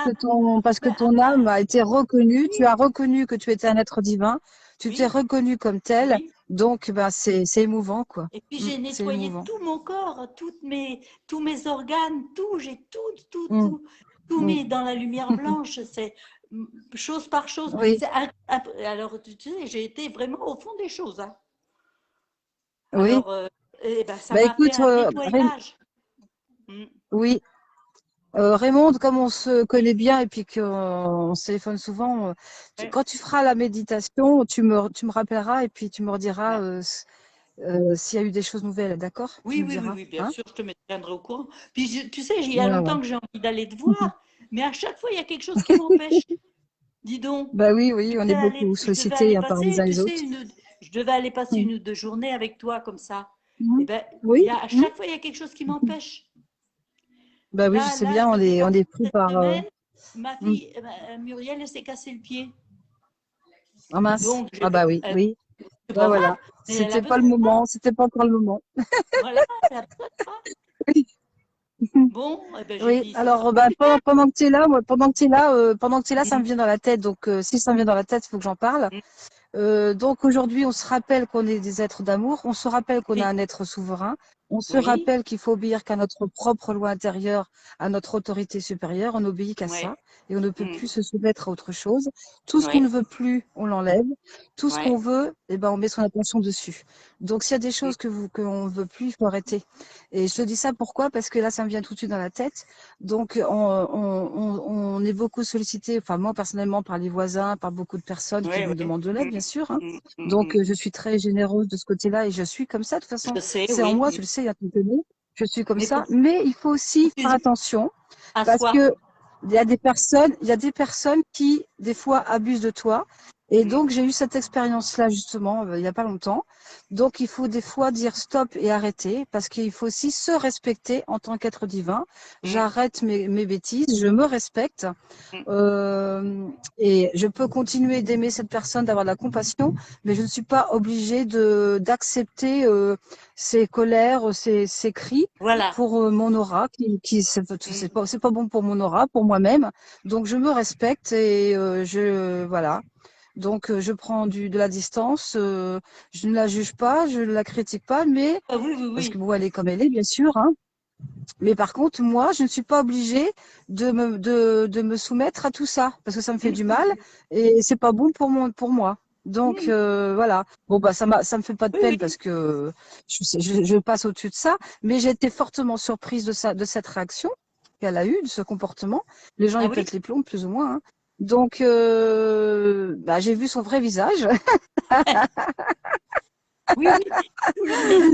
que ben, ton âme a été reconnue, tu as oui, reconnu que tu étais un être divin, tu t'es oui, reconnu comme tel, oui. donc ben c'est émouvant quoi. Et puis j'ai C'est nettoyé émouvant. tout mon corps, tous mes organes, tout, j'ai Mm, tout mm. mis dans la lumière blanche. C'est chose par chose. Oui, Alors, tu sais, j'ai été vraiment au fond des choses, hein. oui. Alors, eh ben, ça Bah m'a fait écoute, un nettoyage. Mm. Oui, Raymond, comme on se connaît bien et puis qu'on se téléphone souvent, Ouais, quand tu feras la méditation, tu me rappelleras et puis tu me rediras ouais. s'il y a eu des choses nouvelles, d'accord? Tu me diras, Oui, bien hein? sûr, je te tiendrai au courant. Puis, tu sais, il y a Ouais, ouais. longtemps que j'ai envie d'aller te voir, mais à chaque fois, il y a quelque chose qui m'empêche. Dis donc, Bah oui, oui, on est beaucoup je devais aller sollicités hein, par les passer, uns et tu les sais, autres. je devais aller passer Mm. 1 ou 2 journées avec toi comme ça. Eh Mhm. ben, Oui, à mm. chaque fois, il y a quelque chose qui m'empêche. Bah oui, je sais Là, bien, je sais on pas, est pris cette par. semaine, ma Mm. fille, Muriel, elle s'est cassé le pied. Ah mince. Donc, Ah bah oui, oui. c'est Bah pas voilà. grave, mais elle a C'était pas le besoin. moment, c'était pas encore le moment. Voilà, elle a besoin de toi. Oui. Bon, eh ben, j'ai Oui, dit, ça sera alors bah, super. pendant que tu es là, pendant que tu es là, ça me Mm, vient dans la tête. Donc si ça me vient dans la tête, il faut que j'en parle. mm, Donc aujourd'hui, on se rappelle qu'on est des êtres d'amour, on se rappelle qu'on a oui, un être souverain, on se oui, rappelle qu'il faut obéir qu'à notre propre loi intérieure, à notre autorité supérieure, on n'obéit qu'à ouais, ça et on ne peut mm, plus se soumettre à autre chose. Tout ce qu'on ne ouais, veut plus, on l'enlève. Tout ce qu'on ouais, veut, eh ben, on met son attention dessus. Donc s'il y a des mm, choses qu'on ne veut plus, il faut arrêter. Et je te dis ça pourquoi? Parce que là, ça me vient tout de suite dans la tête. Donc on est beaucoup sollicité, enfin moi personnellement, par les voisins, par beaucoup de personnes qui ouais, nous ouais. demandent de l'aide, Mm, bien sûr, hein. mm, mm, Donc, mm. je suis très généreuse de ce côté-là et je suis comme ça. De toute façon, Je sais, c'est en oui, moi, mm. tu le sais, il y a quelques années. Je suis comme Mais ça. Mais il faut faut aussi que faire tu attention à parce soi. que il y a des personnes qui, des fois, abusent de toi. Et Mm, donc, j'ai eu cette expérience-là, justement, il n'y a pas longtemps. Donc, il faut des fois dire stop et arrêter parce qu'il faut aussi se respecter en tant qu'être divin. mm, J'arrête mes bêtises, je me respecte. mm. Euh, et je peux continuer d'aimer cette personne, d'avoir de la compassion, mais je ne suis pas obligée d'accepter ses colères, ses cris Voilà. pour mon aura, qui Mm. c'est pas bon pour mon aura, pour moi-même. Donc je me respecte et voilà. Donc je prends de la distance, je ne la juge pas, je ne la critique pas, mais Ah oui, oui, parce que oui. bon, elle est comme elle est, bien sûr, hein. Mais par contre, moi, je ne suis pas obligée de me soumettre à tout ça parce que ça me fait Mm, du mal et c'est pas bon pour moi. Donc mm. voilà. Bon bah ça me fait pas de Oui, peine oui. parce que je passe au-dessus de ça. Mais j'ai été fortement surprise de cette réaction qu'elle a eue, de ce comportement. Les gens Ah ils oui, pètent les plombs plus ou moins, hein. Donc bah, j'ai vu son vrai visage. oui, oui.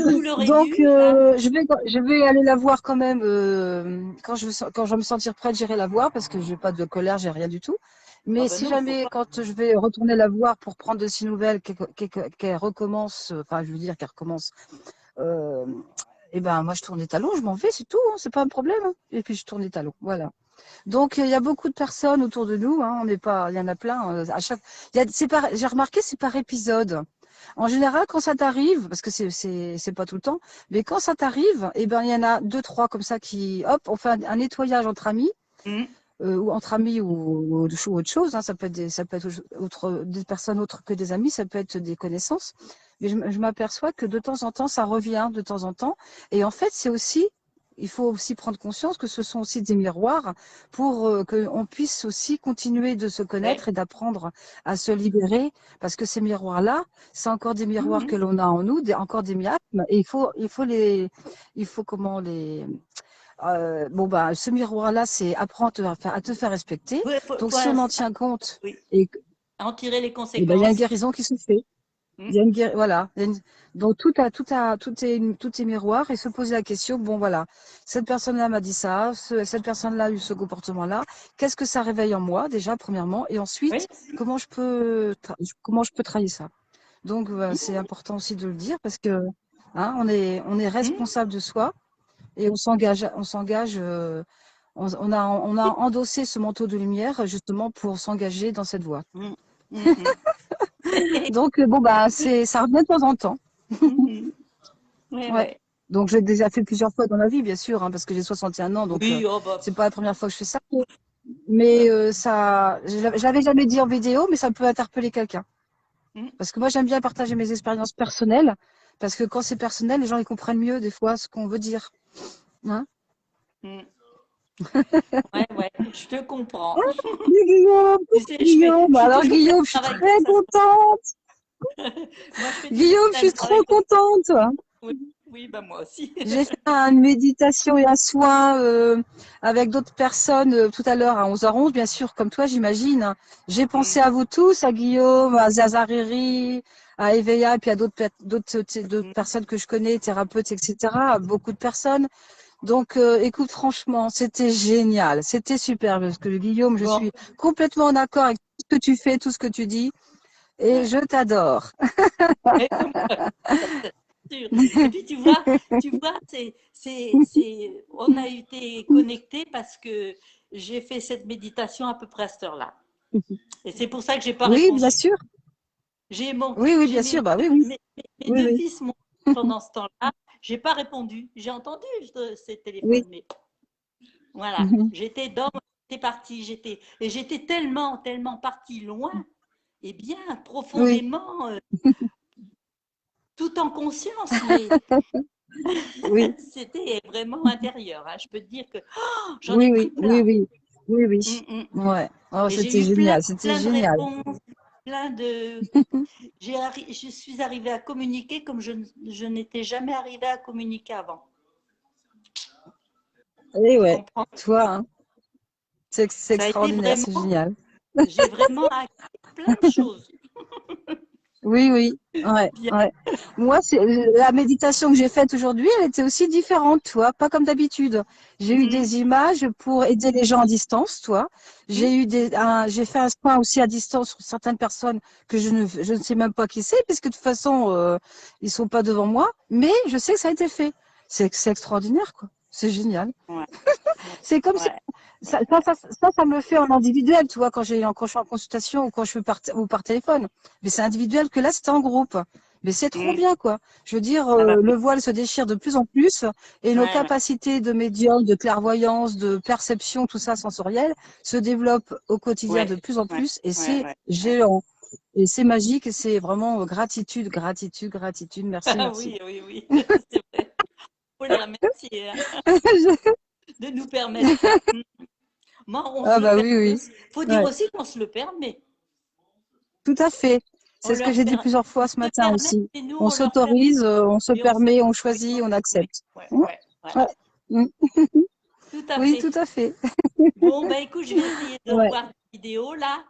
Tout leur est dû, Donc, là. je vais aller la voir quand même. Quand je vais me sentir prête, j'irai la voir parce que j'ai pas de colère, j'ai rien du tout. Ah Mais ben si non, faut jamais, pas. quand je vais retourner la voir pour prendre de ses nouvelles, qu'elle recommence, enfin, je veux dire qu'elle recommence, euh, et ben, moi, je tourne les talons, je m'en vais, c'est tout, hein, c'est pas un problème, hein. Et puis, je tourne les talons, voilà. Donc, il y a beaucoup de personnes autour de nous, hein, on n'est pas, il y en a plein, à chaque, j'ai remarqué, c'est par épisode. En général, quand ça t'arrive, parce que c'est pas tout le temps, mais quand ça t'arrive, eh ben, il y en a deux, trois comme ça qui, hop, on fait un nettoyage entre amis, Mm. ou entre amis ou autre chose, hein, ça peut être des personnes autres que des amis, ça peut être des connaissances. Mais je m'aperçois que de temps en temps, ça revient de temps en temps. Et en fait, il faut aussi prendre conscience que ce sont aussi des miroirs pour qu'on puisse aussi continuer de se Ouais. connaître et d'apprendre à se libérer. Parce que ces miroirs-là, c'est encore des miroirs que Mhm. l'on a en nous, encore des miasmes. Et il faut comment les, bon, bah, ce miroir-là, c'est apprendre à te faire respecter. Ouais, Donc, si on en tient compte, oui. et, En tirer les et ben, il y a une conséquences. guérison qui se fait. Il y a voilà. Donc tout est miroir et se poser la question, bon voilà, cette personne-là m'a dit ça, cette personne-là a eu ce comportement-là. Qu'est-ce que ça réveille en moi déjà, premièrement, et Oui. ensuite, comment je peux travailler ça. Donc c'est important aussi de le dire parce que hein, on est responsable de soi et on a endossé ce manteau de lumière justement pour s'engager dans cette voie. Mm. Mhm. Donc bon bah ça revient de temps en temps. Mhm. Ouais, Ouais. ouais. Donc, je l'ai déjà fait plusieurs fois dans la vie, bien sûr, hein, parce que j'ai 61 ans, donc Oui, oh bah, c'est pas la première fois que je fais ça. Mais je l'avais jamais dit en vidéo, mais ça peut interpeller quelqu'un. mm, Parce que moi, j'aime bien partager mes expériences personnelles, parce que quand c'est personnel, les gens ils comprennent mieux des fois ce qu'on veut dire. Hein. mm. Ouais, ouais, je te comprends. Mais Guillaume, Tu sais, Guillaume, je fais alors toujours plein Guillaume, de je suis travail pour très ça. contente. Moi, je fais toujours Guillaume, je plein de suis travail trop pour ça. contente. Oui, oui, bah moi aussi. J'ai fait une méditation et un soin avec d'autres personnes tout à l'heure à 11h11, bien sûr, comme toi, j'imagine. J'ai Mm, pensé à vous tous, à Guillaume, à Zazariri, à Eveya, et puis à d'autres mm, personnes que je connais, thérapeutes, etc. À beaucoup de personnes. Donc, écoute, franchement, c'était génial. C'était super. Parce que Guillaume, je bon, suis complètement en accord avec tout ce que tu fais, tout ce que tu dis. Et ouais. je t'adore. Et comme moi, ça, c'est sûr. Et puis tu vois, on a été connectés parce que j'ai fait cette méditation à peu près à cette heure-là. Et c'est pour ça que j'ai pas Oui, bien répondu. sûr. J'ai mon, Oui, oui, j'ai bien sûr. Bah oui, oui. mes Oui, deux oui. fils m'ont pendant ce temps-là. J'ai pas répondu. J'ai entendu ces Oui. téléphones, mais voilà, j'étais partie, et j'étais tellement, tellement partie loin, et bien Oui. profondément, tout en conscience, mais Oui. c'était vraiment intérieur. Hein. Je peux te dire que j'en ai Oui, pris oui, oui, plein. oui, oui, oui. Mm, mm. Ouais. Oh, Et c'était j'ai eu plein, génial, c'était plein de génial. réponses, plein de. Je suis arrivée à communiquer comme je n'étais jamais arrivée à communiquer avant. Et Tu ouais, comprends? toi, hein, c'est Ça a été extraordinaire, vraiment, c'est génial. j'ai vraiment acquis plein de choses. Oui, oui, ouais, Bien. ouais. Moi, c'est la méditation que j'ai faite aujourd'hui, elle était aussi différente, toi, pas comme d'habitude. J'ai eu Mm, des images pour aider les gens à distance, toi. mm, J'ai fait un soin aussi à distance sur certaines personnes que je ne sais même pas qui c'est, puisque de toute façon, ils sont pas devant moi. Mais je sais que ça a été fait. C'est extraordinaire, quoi. C'est génial. ouais, ouais, C'est comme ouais, ça me fait en individuel, tu vois, quand je suis en consultation ou quand je suis par téléphone. Mais c'est individuel que là, c'était en groupe. Mais c'est trop mm. bien, quoi. Je veux dire, Ah bah oui, le voile se déchire de plus en plus et nos ouais, ouais, capacités de médium, de clairvoyance, de perception, tout ça sensoriel, se développent au quotidien de ouais, plus en ouais, plus et ouais, c'est ouais, ouais. géant. Et c'est magique et c'est vraiment gratitude, gratitude, gratitude. Merci, Ah merci. oui, oui, oui, c'est vrai. Faut les remercier hein, de nous permettre ça. Mm. Moi, on Ah se le bah oui, permet oui. aussi. Faut dire Ouais, aussi qu'on se le permet. tout à fait. On C'est ce que leur j'ai dit permet, plusieurs fois ce se matin permet aussi. et nous, On on leur permet. s'autorise, on se Et on se, permet, on oui, choisit, on oui, accepte. ouais, Mmh, ouais, ouais. voilà. Mmh. Tout à Oui, fait. tout à fait. Bon, ben écoute, je vais essayer de Ouais. revoir des vidéos là.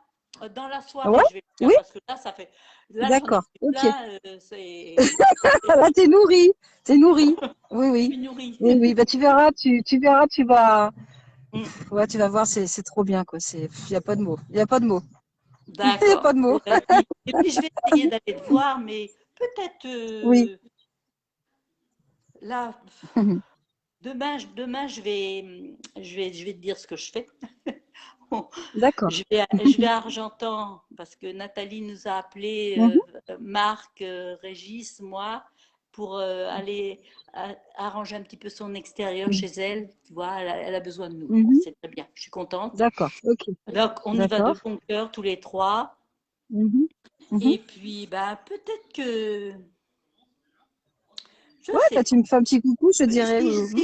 Dans la Ouais? soirée, je vais le faire Oui? parce que là, ça fait. Là, j'en ai D'accord. pris Ok. plein. Ah, là, t'es nourri. T'es nourri. Oui, Je oui. suis nourrie. Oui, oui. Bah, tu verras, Mm, ouais, tu vas voir, c'est trop bien, quoi. Il y a pas de mots. Il y a pas de mots. Il y a pas d'accord. de mots. Et puis, je vais essayer d'aller te voir, mais peut-être Oui. là, demain, je vais te dire ce que je fais. D'accord. Je vais à Argentan parce que Nathalie nous a appelé, Mhm, Marc, Régis, moi, pour aller arranger un petit peu son extérieur mhm, chez elle. Tu vois, elle a besoin de nous. Bon, mhm. c'est très bien, je suis contente. D'accord. Ok. Donc, on y va de D'accord. bon cœur tous les trois. Mhm, mhm. Et puis, bah, peut-être que, je Ouais, sais bah, pas. tu me fais un petit coucou, je dirais.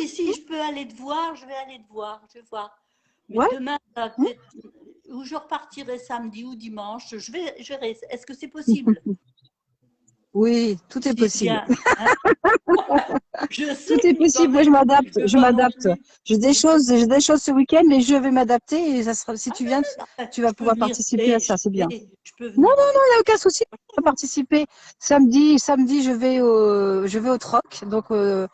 Si je peux aller te voir, je vais aller te voir. Je vais voir. Mais Ouais. demain, ça va peut-être. Ou je repartirai samedi ou dimanche. Je verrai. Est-ce que c'est possible? Oui, tout est qui est possible. bien. Hein. Je Tout sais est que quand possible. Moi, je même, je m'adapte. ne veux Je pas non m'adapte. plus. J'ai des choses ce week-end, mais je vais m'adapter. Et ça sera, si Ah tu non, viens, non, non, tu vas je peux pouvoir venir. participer à Et ça. C'est bien. je peux Non, venir. il n'y a aucun souci. Je vais participer. Samedi, je vais au troc. Donc, comment,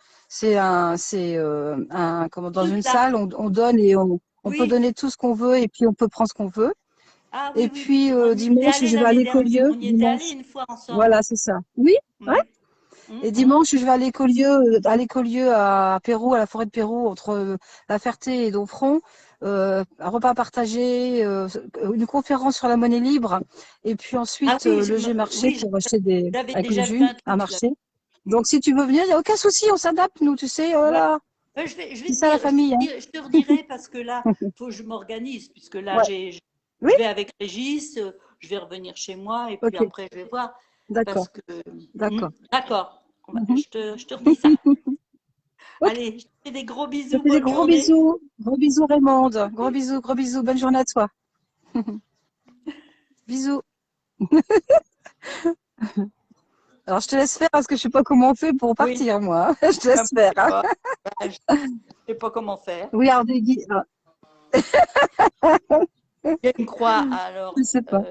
dans Truc une là. salle, on donne et on peut Oui. donner tout ce qu'on veut et puis on peut prendre ce qu'on veut. Ah Et oui, oui, oui. puis, On y était dimanche, allé je vais à l'année dernière. l'écolieu. On y était allé Dimanche. une fois ensemble. Voilà, c'est ça. Oui. Ouais. Mm. Et Mm. dimanche, je vais à l'écolieu à Pérou, à la forêt de Pérou, entre La Ferté et Domfront. Un repas partagé, une conférence sur la monnaie libre, et puis Ah ensuite oui, le G-Marché oui, pour acheter j'avais avec le déjà vu jus un à truc là. marché. Donc si tu veux venir, il n'y a aucun souci, on s'adapte, nous, tu sais, oh là Ouais. là, Je vais c'est te ça la dire, famille, hein. je te redirai parce que là, faut que je m'organise, puisque là, Ouais. Oui, je vais avec Régis, je vais revenir chez moi et puis ok, après, je vais voir. d'accord, Parce que. d'accord. D'accord, Mhm. je te redis ça. Ok, Allez, je te fais des gros je te bisous, fais des bonne journée. gros bisous Raymond, gros bisous, bonne journée à toi. Bisous. Alors, je te laisse faire parce que je sais pas comment on fait pour Oui, partir, moi, hein. Je te laisse je faire, sais hein. pas. Je sais pas comment faire. Oui, Ardegui, Il y a une croix, je alors. sais pas.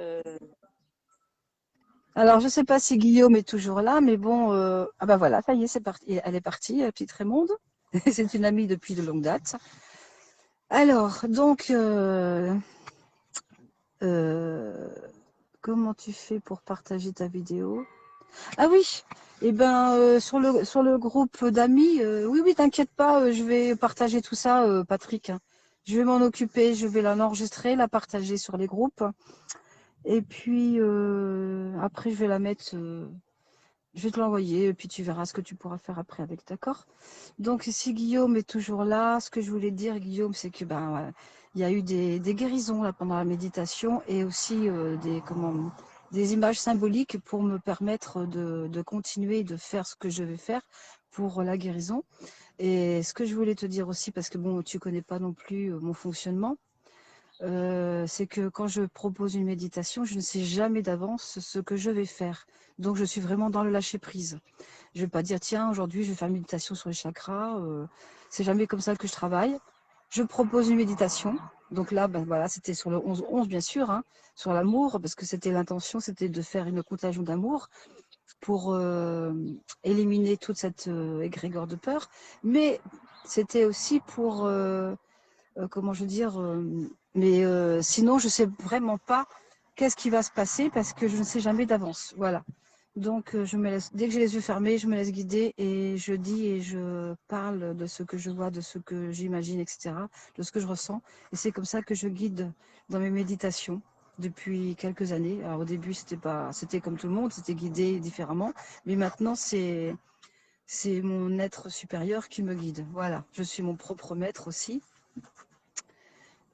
Alors, je sais pas si Guillaume est toujours là, mais bon, ah bah voilà, ça y est, c'est parti. Elle est partie, la petite Raymonde. C'est une amie depuis de longue date. Alors, donc, euh, comment tu fais pour partager ta vidéo? Ah oui, eh ben, sur le groupe d'amis, oui, oui, t'inquiète pas, je vais partager tout ça, Patrick, hein. Je vais m'en occuper, je vais l'enregistrer, la partager sur les groupes. Et puis, après, je vais la mettre, je vais te l'envoyer, et puis tu verras ce que tu pourras faire après avec, d'accord? Donc, si Guillaume est toujours là, ce que je voulais dire, Guillaume, c'est que, ben, il y a eu des guérisons là, pendant la méditation et aussi des images symboliques pour me permettre de continuer de faire ce que je vais faire pour la guérison. Et ce que je voulais te dire aussi, parce que bon, tu connais pas non plus mon fonctionnement, c'est que quand je propose une méditation, je ne sais jamais d'avance ce que je vais faire. Donc, je suis vraiment dans le lâcher-prise. Je ne vais pas dire, tiens, aujourd'hui, je vais faire une méditation sur les chakras. C'est jamais comme ça que je travaille. Je propose une méditation. Donc là, ben voilà, c'était sur le 11-11, bien sûr, hein, sur l'amour, parce que c'était l'intention, c'était de faire une contagion d'amour pour éliminer toute cette égrégore de peur. Mais c'était aussi pour comment je veux dire, mais sinon, je ne sais vraiment pas qu'est-ce qui va se passer parce que je ne sais jamais d'avance. Voilà. Donc, je me laisse, dès que j'ai les yeux fermés, je me laisse guider et je dis et je parle de ce que je vois, de ce que j'imagine, etc., de ce que je ressens. Et c'est comme ça que je guide dans mes méditations depuis quelques années. Alors, au début, c'était comme tout le monde, c'était guidé différemment. Mais maintenant, c'est mon être supérieur qui me guide. Voilà. Je suis mon propre maître aussi,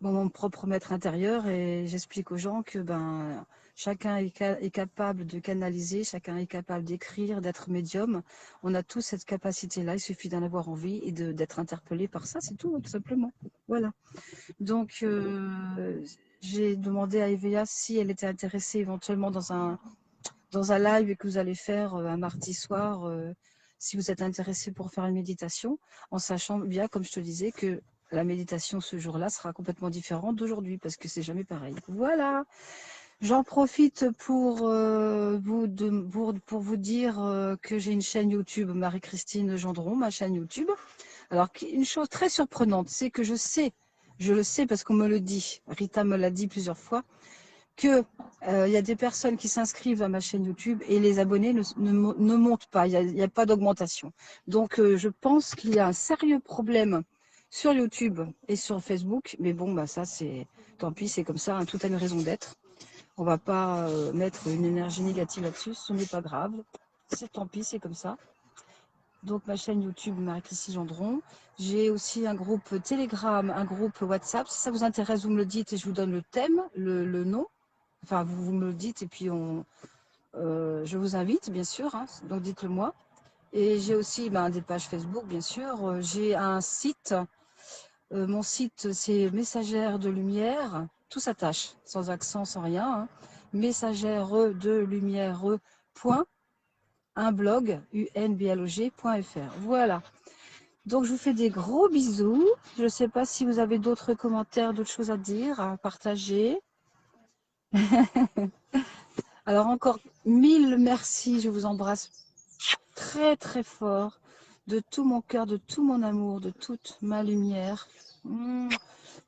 mon propre maître intérieur, et j'explique aux gens que ben chacun est capable de canaliser, chacun est capable d'écrire, d'être médium. On a tous cette capacité-là, il suffit d'en avoir envie et d'être interpellé par ça, c'est tout, tout simplement. Voilà. Donc j'ai demandé à Evea si elle était intéressée éventuellement dans un live que vous allez faire un mardi soir, si vous êtes intéressé pour faire une méditation, en sachant bien, comme je te disais, que la méditation ce jour-là sera complètement différente d'aujourd'hui, parce que c'est jamais pareil. Voilà, j'en profite pour vous dire que j'ai une chaîne YouTube, Marie-Christine Gendron, ma chaîne YouTube. Alors, une chose très surprenante, c'est que je le sais parce qu'on me le dit, Rita me l'a dit plusieurs fois, que il y a des personnes qui s'inscrivent à ma chaîne YouTube et les abonnés ne montent pas, il y a pas d'augmentation. Donc, je pense qu'il y a un sérieux problème sur YouTube et sur Facebook, mais bon, bah ça, tant pis, c'est comme ça, hein, tout a une raison d'être. On va pas mettre une énergie négative là-dessus, ce n'est pas grave. C'est tant pis, c'est comme ça. Donc, ma chaîne YouTube, Marie-Christine Gendron. J'ai aussi un groupe Telegram, un groupe WhatsApp. Si ça vous intéresse, vous me le dites et je vous donne le thème, le nom. Enfin, vous me le dites et puis je vous invite, bien sûr, hein, donc dites-le moi. Et j'ai aussi des pages Facebook, bien sûr. J'ai un site. Mon site, c'est Messagère de Lumière. Tout s'attache, sans accent, sans rien, hein. Messagère de lumière. un blog, unblog.fr. Voilà. Donc, je vous fais des gros bisous. Je ne sais pas si vous avez d'autres commentaires, d'autres choses à dire, à partager. Alors, encore 1000 merci. Je vous embrasse très, très fort. De tout mon cœur, de tout mon amour, de toute ma lumière.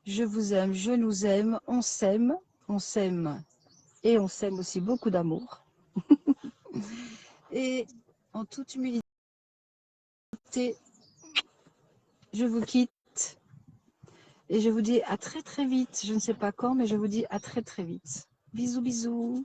Je vous aime, je nous aime, on s'aime et on s'aime aussi beaucoup d'amour. Et en toute humilité, je vous quitte et je vous dis à très très vite. Je ne sais pas quand, mais je vous dis à très très vite. Bisous, bisous.